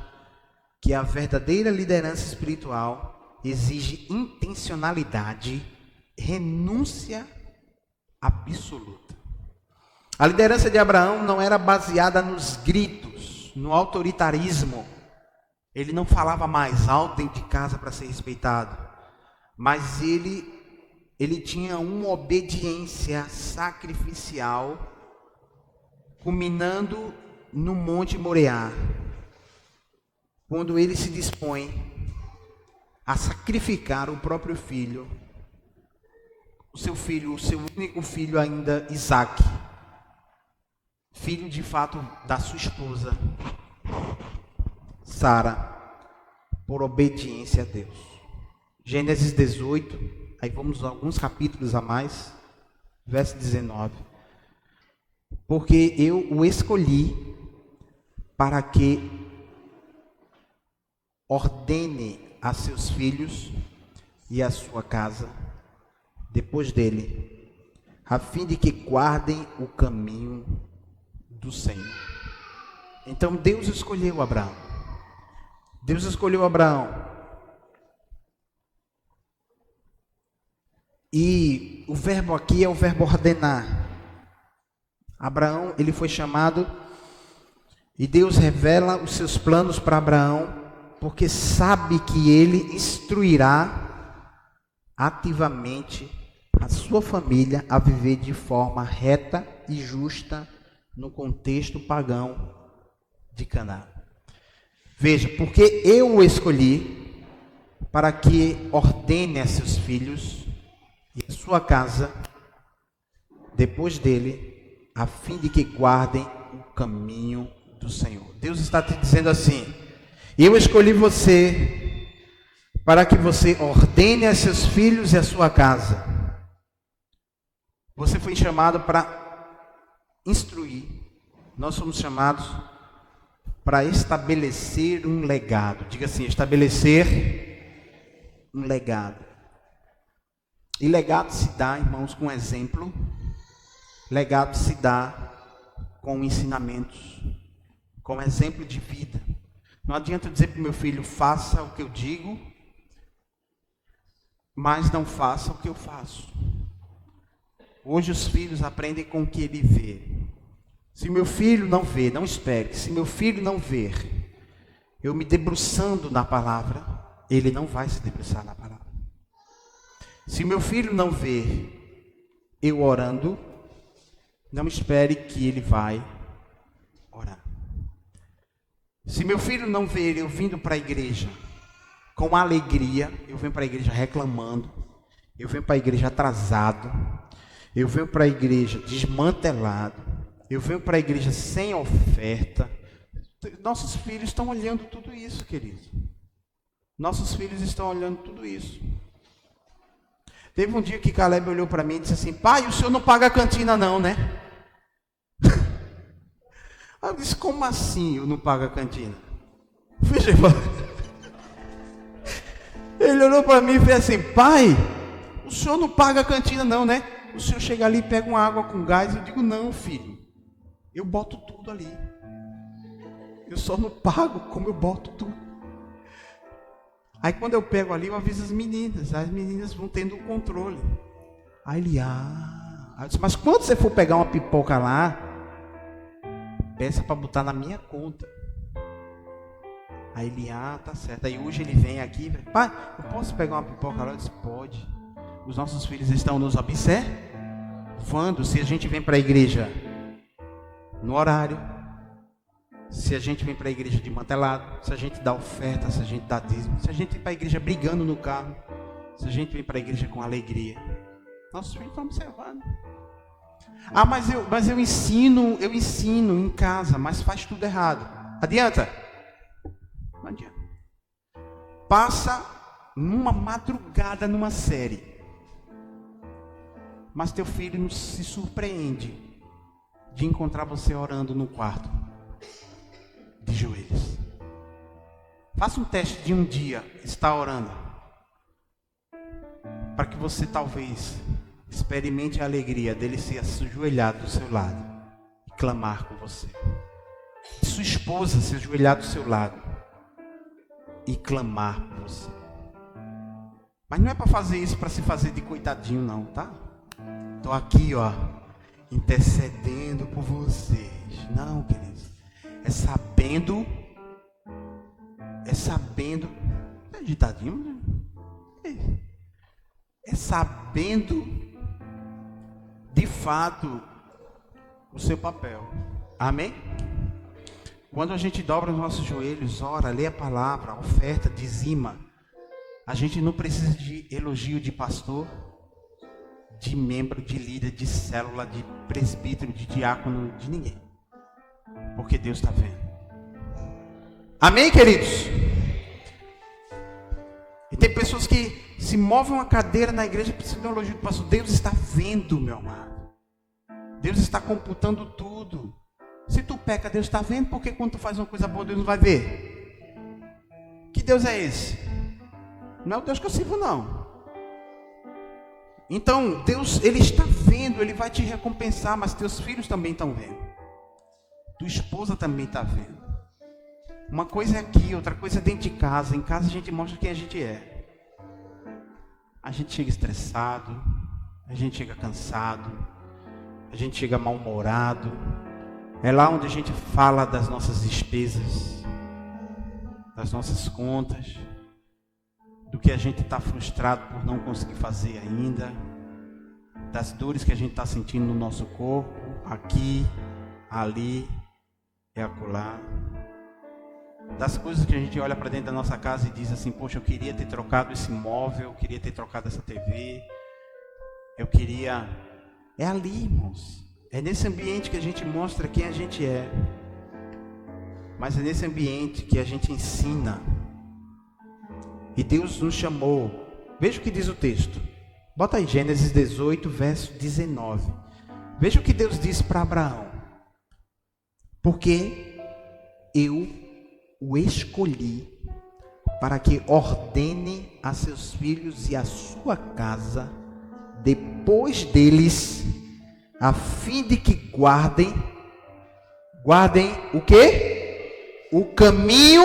que a verdadeira liderança espiritual exige intencionalidade, renúncia absoluta. A liderança de Abraão não era baseada nos gritos, no autoritarismo. Ele não falava mais alto dentro de casa para ser respeitado, mas ele tinha uma obediência sacrificial, culminando no Monte Moriá, quando ele se dispõe a sacrificar o próprio filho, o seu único filho ainda, Isaque, filho de fato da sua esposa, Sara, por obediência a Deus. Gênesis 18, aí vamos a alguns capítulos a mais, verso 19. Porque eu o escolhi para que ordene a seus filhos e a sua casa depois dele, a fim de que guardem o caminho do Senhor. Então Deus escolheu Abraão. Deus escolheu Abraão. E o verbo aqui é o verbo ordenar. Abraão, ele foi chamado, e Deus revela os seus planos para Abraão, porque sabe que ele instruirá ativamente a sua família a viver de forma reta e justa no contexto pagão de Canaã. Veja, porque eu o escolhi para que ordene a seus filhos e a sua casa depois dele, a fim de que guardem o caminho do Senhor. Deus está te dizendo assim: eu escolhi você para que você ordene a seus filhos e a sua casa. Você foi chamado para instruir. Nós somos chamados para estabelecer um legado. Diga assim: estabelecer um legado. E legado se dá, irmãos, com exemplo. Legado se dá com ensinamentos, com exemplo de vida. Não adianta eu dizer para o meu filho: faça o que eu digo, mas não faça o que eu faço. Hoje os filhos aprendem com o que ele vê. Se meu filho não vê, não espere. Se meu filho não ver eu me debruçando na palavra, ele não vai se debruçar na palavra. Se meu filho não ver eu orando, não espere que ele vai orar. Se meu filho não ver eu vindo para a igreja com alegria, eu venho para a igreja reclamando, eu venho para a igreja atrasado, eu venho para a igreja desmantelado, eu venho para a igreja sem oferta. Nossos filhos estão olhando tudo isso, querido. Nossos filhos estão olhando tudo isso. Teve um dia que Caleb olhou para mim e disse assim: pai, o senhor não paga a cantina não, né? Eu disse: como assim eu não pago a cantina? Ele olhou para mim e fez assim: pai, o senhor não paga a cantina não, né? O senhor chega ali e pega uma água com gás. Eu digo: não, filho, eu boto tudo ali. Eu só não pago como eu boto tudo. Aí quando eu pego ali, eu aviso as meninas vão tendo o controle. Aí ele: eu disse: mas quando você for pegar uma pipoca lá, peça para botar na minha conta. Aí ele: tá certo. Aí hoje ele vem aqui: pai, eu posso pegar uma pipoca lá? Eu disse: pode. Os nossos filhos estão nos observando se a gente vem para a igreja no horário, se a gente vem para a igreja de mantelado, se a gente dá oferta, se a gente dá dízimo, se a gente vem para a igreja brigando no carro, se a gente vem para a igreja com alegria. Nossos filhos estão observando. Mas eu ensino em casa, mas faz tudo errado. Adianta? Não adianta. Passa uma madrugada numa série, mas teu filho não se surpreende de encontrar você orando no quarto, de joelhos. Faça um teste de um dia estar orando, para que você talvez experimente a alegria dele se ajoelhar do seu lado e clamar com você. De sua esposa se ajoelhar do seu lado e clamar por você. Mas não é para fazer isso para se fazer de coitadinho não, tá? Estou aqui, intercedendo por vocês. Não, queridos. É sabendo. É ditadinho, né? É sabendo de fato o seu papel. Amém? Quando a gente dobra os nossos joelhos, ora, lê a palavra, oferta, dizima, a gente não precisa de elogio de pastor, de membro, de líder, de célula, de presbítero, de diácono, de ninguém. Porque Deus está vendo. Amém, queridos? E tem pessoas que se movem uma cadeira na igreja e precisam de um elogio do pastor. Deus está vendo, meu amado. Deus está computando tudo. Se tu peca, Deus está vendo, porque quando tu faz uma coisa boa, Deus não vai ver. Que Deus é esse? Não é o Deus que eu sirvo, não. Então, Deus, Ele está vendo, Ele vai te recompensar, mas teus filhos também estão vendo. Tua esposa também está vendo. Uma coisa é aqui, outra coisa é dentro de casa. Em casa a gente mostra quem a gente é. A gente chega estressado, a gente chega cansado, a gente chega mal-humorado. É lá onde a gente fala das nossas despesas, das nossas contas, do que a gente está frustrado por não conseguir fazer ainda, das dores que a gente está sentindo no nosso corpo, aqui, ali e acolá, das coisas que a gente olha para dentro da nossa casa e diz assim: poxa, eu queria ter trocado esse móvel, eu queria ter trocado essa TV, eu queria... É ali, irmãos. É nesse ambiente que a gente mostra quem a gente é. Mas é nesse ambiente que a gente ensina. E Deus nos chamou. Veja o que diz o texto. Bota aí Gênesis 18, verso 19. Veja o que Deus disse para Abraão. Porque eu o escolhi para que ordene a seus filhos e a sua casa depois deles, a fim de que guardem o quê? O caminho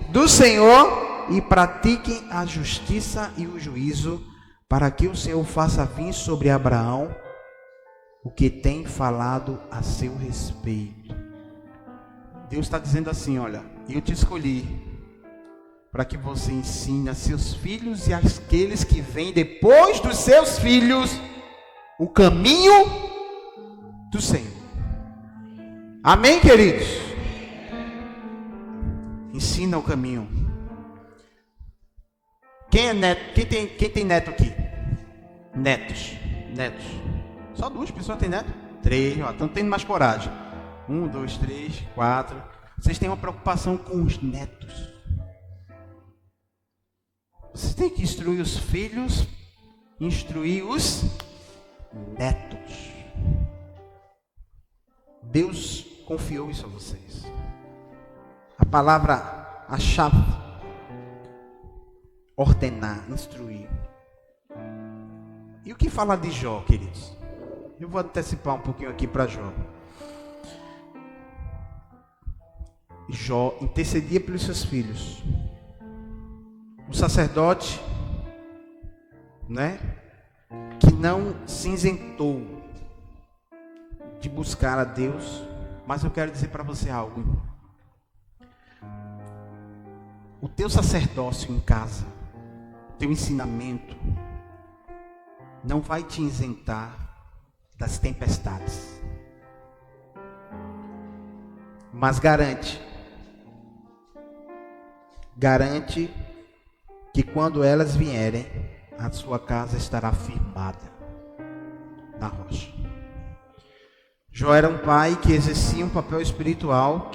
do Senhor e pratiquem a justiça e o juízo, para que o Senhor faça vir sobre Abraão o que tem falado a seu respeito. Deus está dizendo assim: olha, eu te escolhi para que você ensine a seus filhos e aqueles que vêm depois dos seus filhos o caminho do Senhor. Amém, queridos? Ensina o caminho. Quem é neto? Quem tem neto aqui? Netos. Só 2 pessoas têm neto? 3, ó, estão tendo mais coragem. 1, 2, 3, 4. Vocês têm uma preocupação com os netos. Vocês têm que instruir os filhos, instruir os netos. Deus confiou isso a vocês. A palavra, a chave, ordenar, instruir. E o que fala de Jó, queridos? Eu vou antecipar um pouquinho aqui para Jó. Jó intercedia pelos seus filhos. O sacerdote, né, que não se isentou de buscar a Deus, mas eu quero dizer para você algo. O teu sacerdócio em casa, teu ensinamento, não vai te isentar das tempestades, mas garante que quando elas vierem, a sua casa estará firmada na rocha. Jó era um pai que exercia um papel espiritual.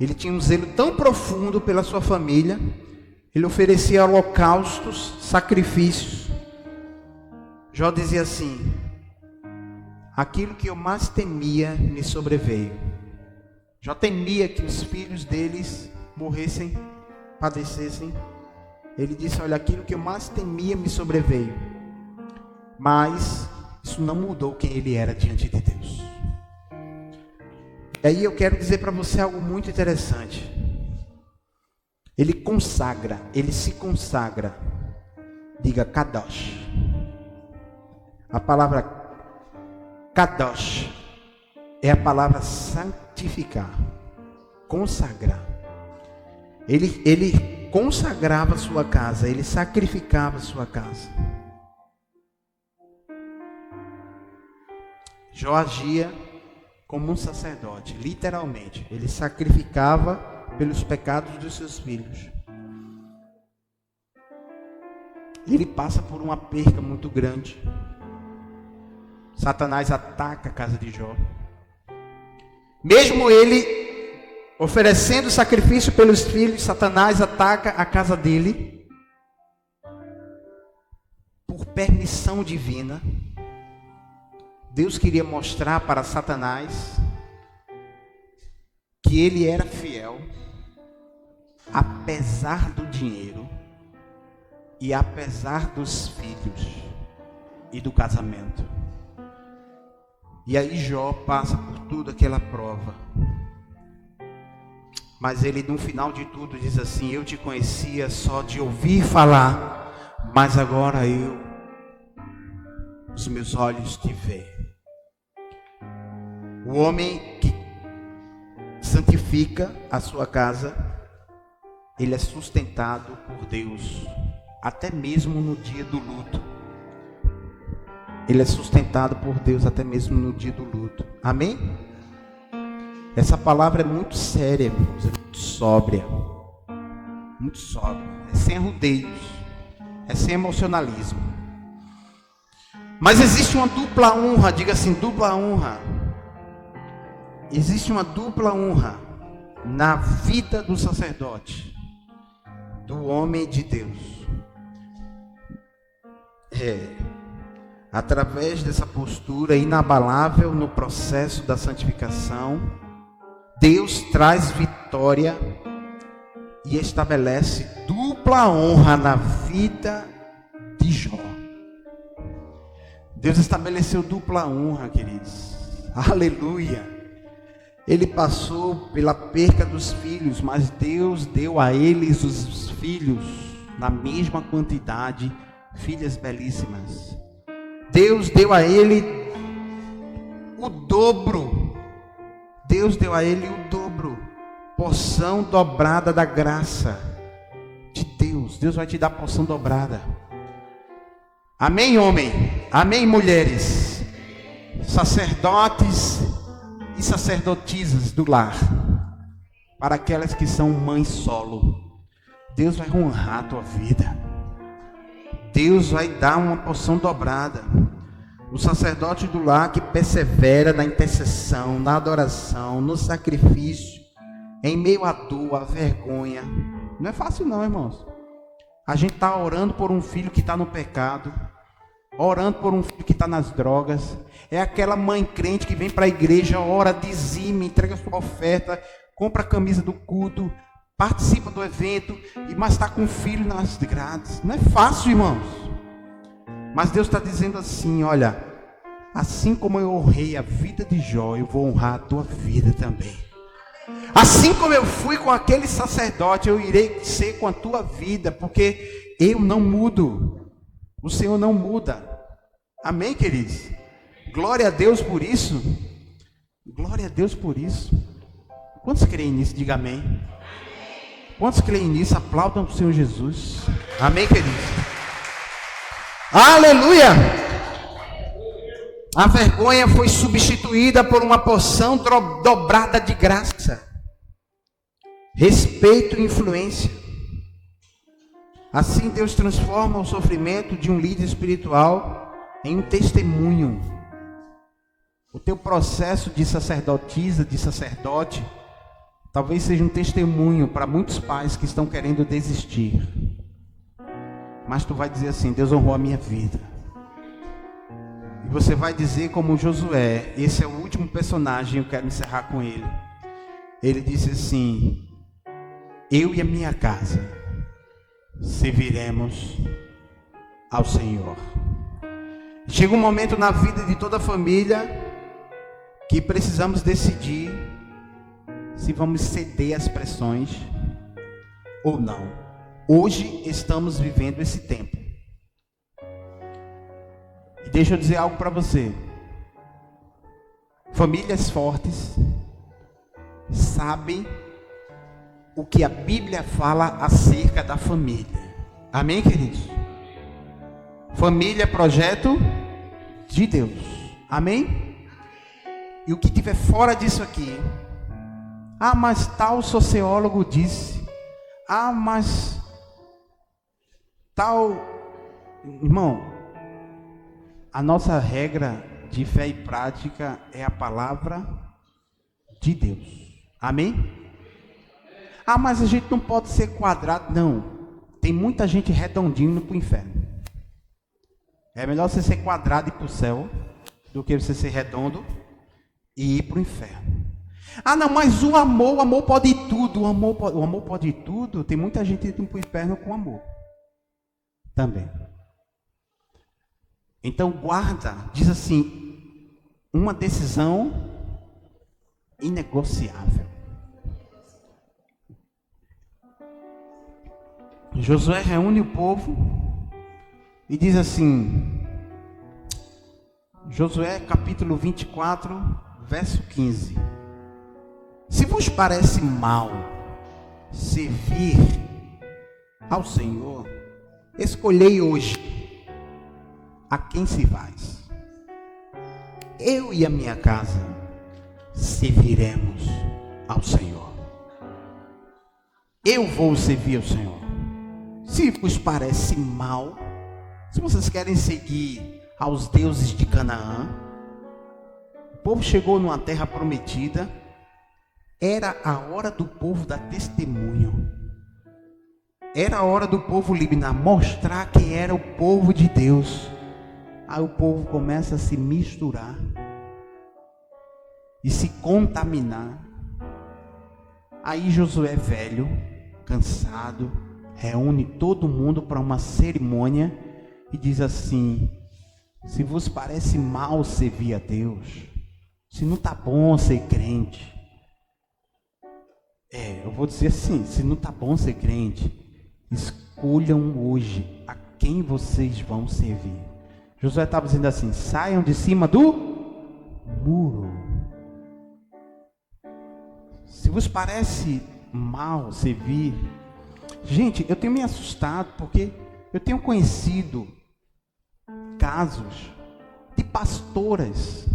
Ele tinha um zelo tão profundo pela sua família. Ele oferecia holocaustos, sacrifícios. Jó dizia assim: aquilo que eu mais temia me sobreveio. Jó temia que os filhos deles morressem, padecessem. Ele disse: olha, aquilo que eu mais temia me sobreveio. Mas isso não mudou quem ele era diante de Deus. E aí eu quero dizer para você algo muito interessante. Ele se consagra. Diga Kadosh. A palavra Kadosh é a palavra santificar, consagrar. Ele consagrava a sua casa, ele sacrificava a sua casa. Jó agia como um sacerdote, literalmente. Ele sacrificava pelos pecados dos seus filhos. Ele passa por uma perca muito grande. Satanás ataca a casa de Jó. Mesmo ele oferecendo sacrifício pelos filhos, Satanás ataca a casa dele. Por permissão divina, Deus queria mostrar para Satanás que ele era fiel, apesar do dinheiro e apesar dos filhos e do casamento. E aí Jó passa por tudo aquela prova. Mas ele no final de tudo diz assim: eu te conhecia só de ouvir falar, mas agora os meus olhos te veem. O homem que santifica a sua casa, ele é sustentado por Deus, até mesmo no dia do luto. Ele é sustentado por Deus até mesmo no dia do luto. Amém? Essa palavra é muito séria, irmãos, é muito sóbria. Muito sóbria. É sem rodeios. É sem emocionalismo. Mas existe uma dupla honra, diga assim, dupla honra. Existe uma dupla honra na vida do sacerdote, do homem de Deus. Através dessa postura inabalável no processo da santificação, Deus traz vitória e estabelece dupla honra na vida de Jó. Deus estabeleceu dupla honra, queridos. Aleluia. Ele passou pela perca dos filhos, mas Deus deu a eles os filhos na mesma quantidade, filhas belíssimas. Deus deu a ele o dobro. Deus deu a ele o dobro. Porção dobrada da graça de Deus. Deus vai te dar porção dobrada. Amém, homem? Amém, mulheres, sacerdotes e sacerdotisas do lar, para aquelas que são mães solo, Deus vai honrar a tua vida. Deus vai dar uma porção dobrada. O sacerdote do lar que persevera na intercessão, na adoração, no sacrifício, em meio à dor, à vergonha. Não é fácil não, irmãos. A gente está orando por um filho que está no pecado, orando por um filho que está nas drogas. É aquela mãe crente que vem para a igreja, ora, dizime, entrega sua oferta, compra a camisa do culto, participa do evento, mas está com o filho nas grades. Não é fácil, irmãos. Mas Deus está dizendo assim, olha, assim como eu honrei a vida de Jó, eu vou honrar a tua vida também. Assim como eu fui com aquele sacerdote, eu irei ser com a tua vida, porque eu não mudo. O Senhor não muda. Amém, queridos? Glória a Deus por isso. Glória a Deus por isso. Quantos creem nisso? Diga amém. Quantos creem nisso? Aplaudam o Senhor Jesus. Amém, queridos? Aleluia! A vergonha foi substituída por uma porção dobrada de graça, respeito e influência. Assim Deus transforma o sofrimento de um líder espiritual em um testemunho. O teu processo de sacerdotisa, de sacerdote, talvez seja um testemunho para muitos pais que estão querendo desistir. Mas tu vai dizer assim, Deus honrou a minha vida. E você vai dizer como Josué, esse é o último personagem, eu quero encerrar com ele. Ele disse assim, eu e a minha casa serviremos ao Senhor. Chega um momento na vida de toda a família que precisamos decidir se vamos ceder às pressões ou não. Hoje estamos vivendo esse tempo. E deixa eu dizer algo para você. Famílias fortes sabem o que a Bíblia fala acerca da família. Amém, queridos? Família é projeto de Deus. Amém? E o que tiver fora disso aqui, mas tal sociólogo disse, mas tal, irmão, a nossa regra de fé e prática é a palavra de Deus. Amém? Mas a gente não pode ser quadrado. Não, tem muita gente redondinho indo para o inferno. É melhor você ser quadrado e ir para o céu do que você ser redondo e ir para o inferno. Não, mas o amor pode ir tudo. O amor pode ir tudo. Tem muita gente indo para o inferno com amor também. Então guarda, diz assim, uma decisão inegociável. Josué reúne o povo e diz assim, Josué capítulo 24, verso 15. Se vos parece mal servir ao Senhor, escolhei hoje a quem servais. Eu e a minha casa serviremos ao Senhor. Eu vou servir ao Senhor. Se vos parece mal, se vocês querem seguir aos deuses de Canaã, o povo chegou numa terra prometida, era a hora do povo dar testemunho, era a hora do povo liminar, mostrar que era o povo de Deus. Aí o povo começa a se misturar e se contaminar. Aí Josué velho, cansado, reúne todo mundo para uma cerimônia e diz assim, se vos parece mal servir a Deus, se não está bom ser crente, eu vou dizer assim, se não está bom ser crente, escolham hoje a quem vocês vão servir. Josué estava dizendo assim, saiam de cima do muro. Se vos parece mal servir, gente, eu tenho me assustado porque eu tenho conhecido casos pastoras,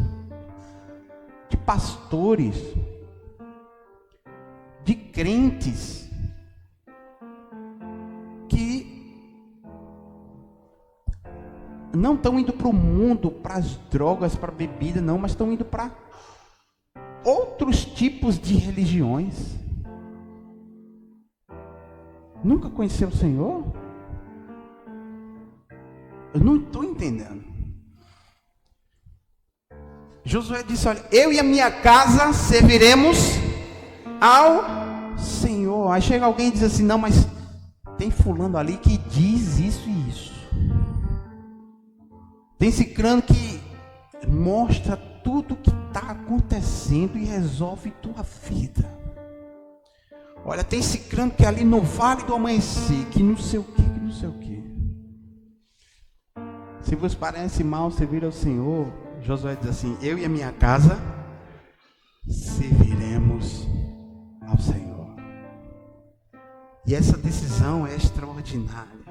de pastores, de crentes que não estão indo para o mundo, para as drogas, para a bebida, não, mas estão indo para outros tipos de religiões. Nunca conheceu o Senhor? Eu não estou entendendo. Josué disse: olha, eu e a minha casa serviremos ao Senhor. Aí chega alguém e diz assim: não, mas tem fulano ali que diz isso e isso. Tem ciclano que mostra tudo o que está acontecendo e resolve tua vida. Olha, tem ciclano que ali no Vale do Amanhecer, que não sei o que, que não sei o que. Se vos parece mal servir ao Senhor, Josué diz assim: eu e a minha casa serviremos ao Senhor. E essa decisão é extraordinária.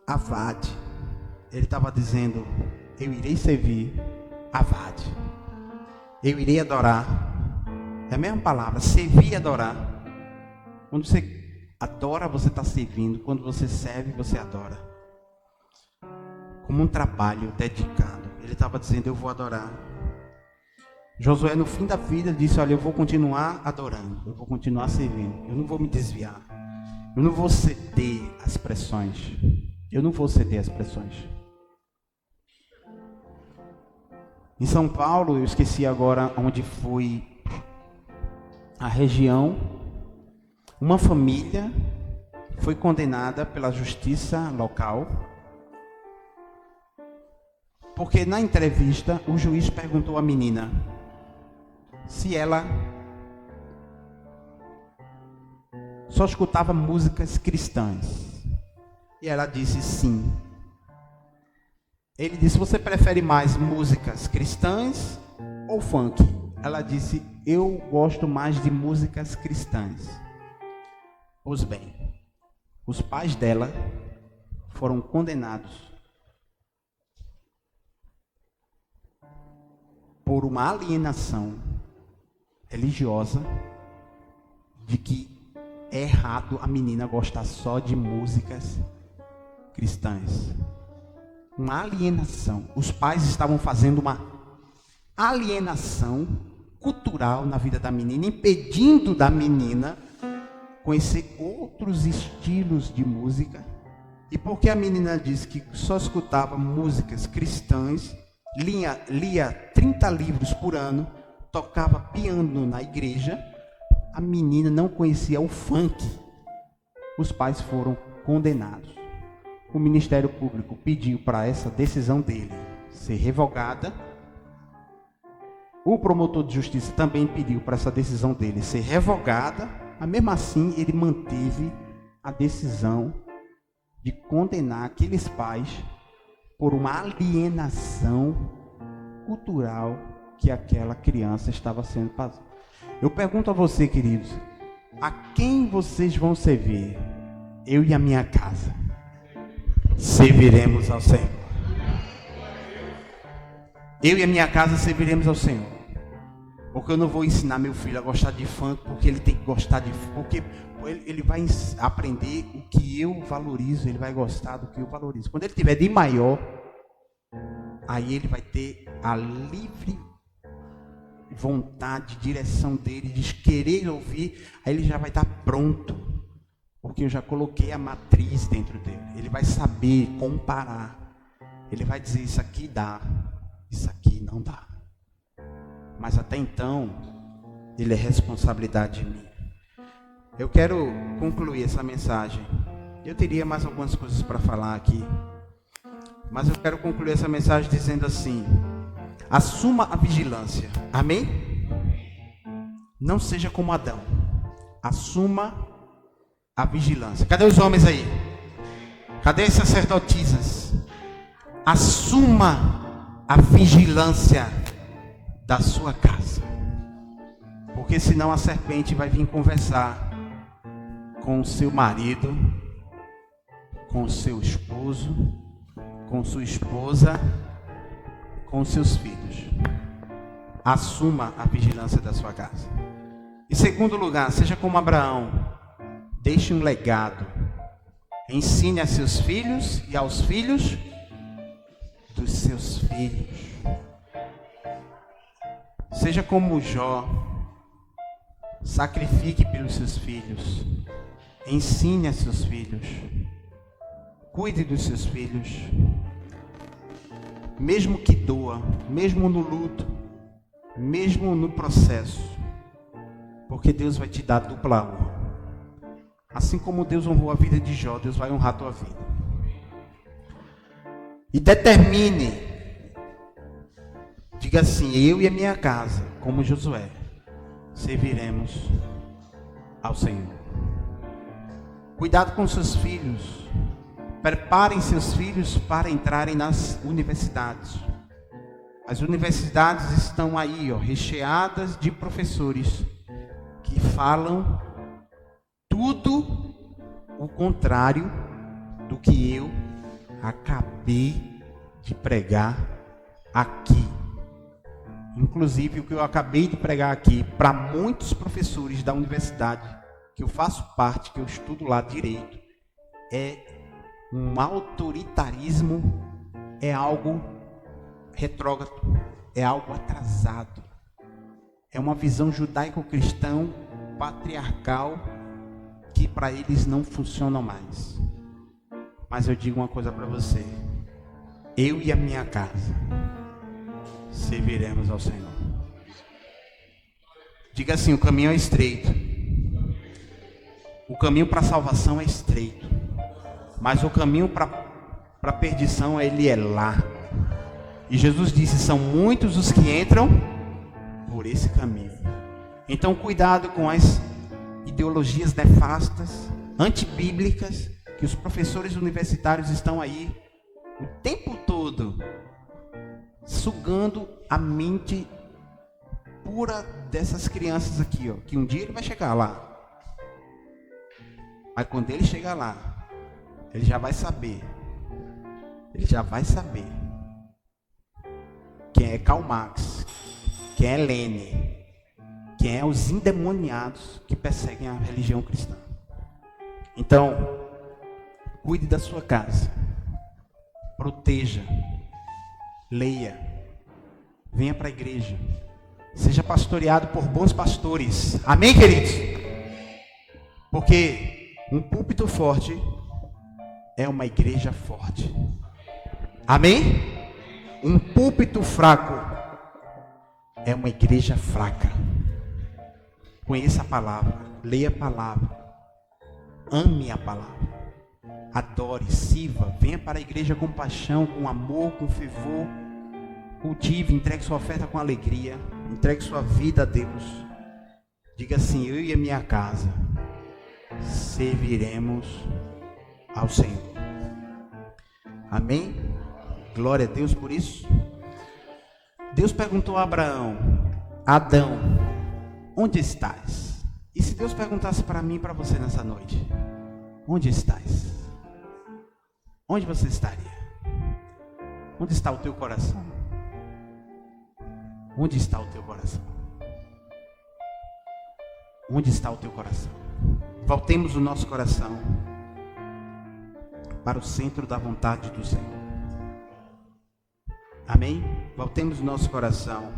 Avade, ele estava dizendo: eu irei servir. Avade, eu irei adorar. É a mesma palavra, servir e adorar. Quando você adora, você está servindo. Quando você serve, você adora. Como um trabalho dedicado. Ele estava dizendo: eu vou adorar. Josué, no fim da vida, disse: olha, eu vou continuar adorando. Eu vou continuar servindo. Eu não vou me desviar. Eu não vou ceder às pressões. Eu não vou ceder às pressões. Em São Paulo, eu esqueci agora onde foi a região, uma família foi condenada pela justiça local, porque na entrevista o juiz perguntou à menina se ela só escutava músicas cristãs, e ela disse sim. Ele disse: você prefere mais músicas cristãs ou funk? Ela disse: eu gosto mais de músicas cristãs. Pois bem, os pais dela foram condenados por uma alienação religiosa, de que é errado a menina gostar só de músicas cristãs. Uma alienação. Os pais estavam fazendo uma alienação cultural na vida da menina, impedindo da menina conhecer outros estilos de música. E porque a menina disse que só escutava músicas cristãs, lia 30 livros por ano, tocava piano na igreja, a menina não conhecia o funk. Os pais foram condenados. O Ministério Público pediu para essa decisão dele ser revogada. O promotor de justiça também pediu para essa decisão dele ser revogada, mas mesmo assim ele manteve a decisão de condenar aqueles pais por uma alienação cultural que aquela criança estava sendo fazendo. Eu pergunto a você, queridos, a quem vocês vão servir? Eu e a minha casa serviremos ao Senhor. Eu e a minha casa serviremos ao Senhor. Porque eu não vou ensinar meu filho a gostar de funk, porque ele tem que gostar de funk, porque ele vai aprender o que eu valorizo, ele vai gostar do que eu valorizo. Quando ele tiver de maior, aí ele vai ter a livre vontade, direção dele, de querer ouvir, aí ele já vai estar pronto, porque eu já coloquei a matriz dentro dele. Ele vai saber comparar, ele vai dizer: isso aqui dá, isso aqui não dá. Mas até então, ele é responsabilidade de mim. Eu quero concluir essa mensagem. Eu teria mais algumas coisas para falar aqui, mas eu quero concluir essa mensagem dizendo assim: assuma a vigilância. Amém? Não seja como Adão. Assuma a vigilância. Cadê os homens aí? Cadê as sacerdotisas? Assuma a vigilância da sua casa, porque senão a serpente vai vir conversar com o seu marido, com o seu esposo, com sua esposa, com seus filhos. Assuma a vigilância da sua casa. Em segundo lugar, seja como Abraão. Deixe um legado. Ensine a seus filhos e aos filhos dos seus filhos. Seja como Jó. Sacrifique pelos seus filhos. Ensine a seus filhos. Cuide dos seus filhos. Mesmo que doa, mesmo no luto, mesmo no processo. Porque Deus vai te dar dupla honra. Assim como Deus honrou a vida de Jó, Deus vai honrar a tua vida. E determine. Diga assim: eu e a minha casa, como Josué, serviremos ao Senhor. Cuidado com seus filhos. Preparem seus filhos para entrarem nas universidades. As universidades estão aí, recheadas de professores que falam tudo o contrário do que eu acabei de pregar aqui. Inclusive, o que eu acabei de pregar aqui, para muitos professores da universidade, que eu faço parte, que eu estudo lá direito, é um autoritarismo, é algo retrógrado, é algo atrasado. É uma visão judaico-cristã, patriarcal, que para eles não funciona mais. Mas eu digo uma coisa para você: eu e a minha casa serviremos ao Senhor. Diga assim: o caminho é estreito. O caminho para a salvação é estreito. Mas o caminho para a perdição, ele é largo. E Jesus disse: são muitos os que entram por esse caminho. Então cuidado com as ideologias nefastas, antibíblicas, que os professores universitários estão aí o tempo todo sugando a mente pura dessas crianças aqui, que um dia ele vai chegar lá. Mas quando ele chegar lá, ele já vai saber. Ele já vai saber quem é Karl Marx, quem é Lenin, quem é os endemoniados que perseguem a religião cristã. Então, cuide da sua casa. Proteja. Leia. Venha para a igreja. Seja pastoreado por bons pastores. Amém, queridos? Porque um púlpito forte é uma igreja forte. Amém? Um púlpito fraco é uma igreja fraca. Conheça a palavra, leia a palavra, ame a palavra, adore, sirva, venha para a igreja com paixão, com amor, com fervor. Cultive, entregue sua oferta com alegria, entregue sua vida a Deus. Diga assim: eu e a minha casa serviremos ao Senhor. Amém? Glória a Deus por isso. Deus perguntou a Abraão: Adão, onde estás? E se Deus perguntasse para mim e para você nessa noite: onde estás? Onde você estaria? Onde está o teu coração? Onde está o teu coração? Onde está o teu coração? Voltemos o nosso coração para o centro da vontade do Senhor. Amém? Voltemos o nosso coração.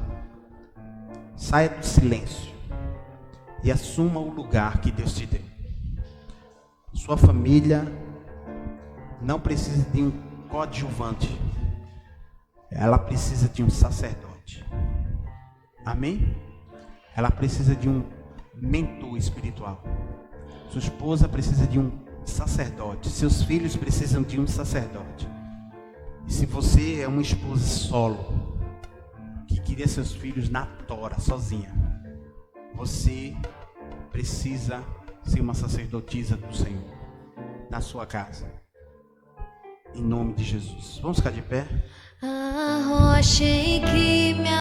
Saia do silêncio e assuma o lugar que Deus te deu. Sua família não precisa de um coadjuvante. Ela precisa de um sacerdote. Amém? Ela precisa de um mentor espiritual. Sua esposa precisa de um sacerdote. Seus filhos precisam de um sacerdote. E se você é uma esposa solo, que queria seus filhos na tora, sozinha, você precisa ser uma sacerdotisa do Senhor na sua casa. Em nome de Jesus. Vamos ficar de pé? A rocha em que me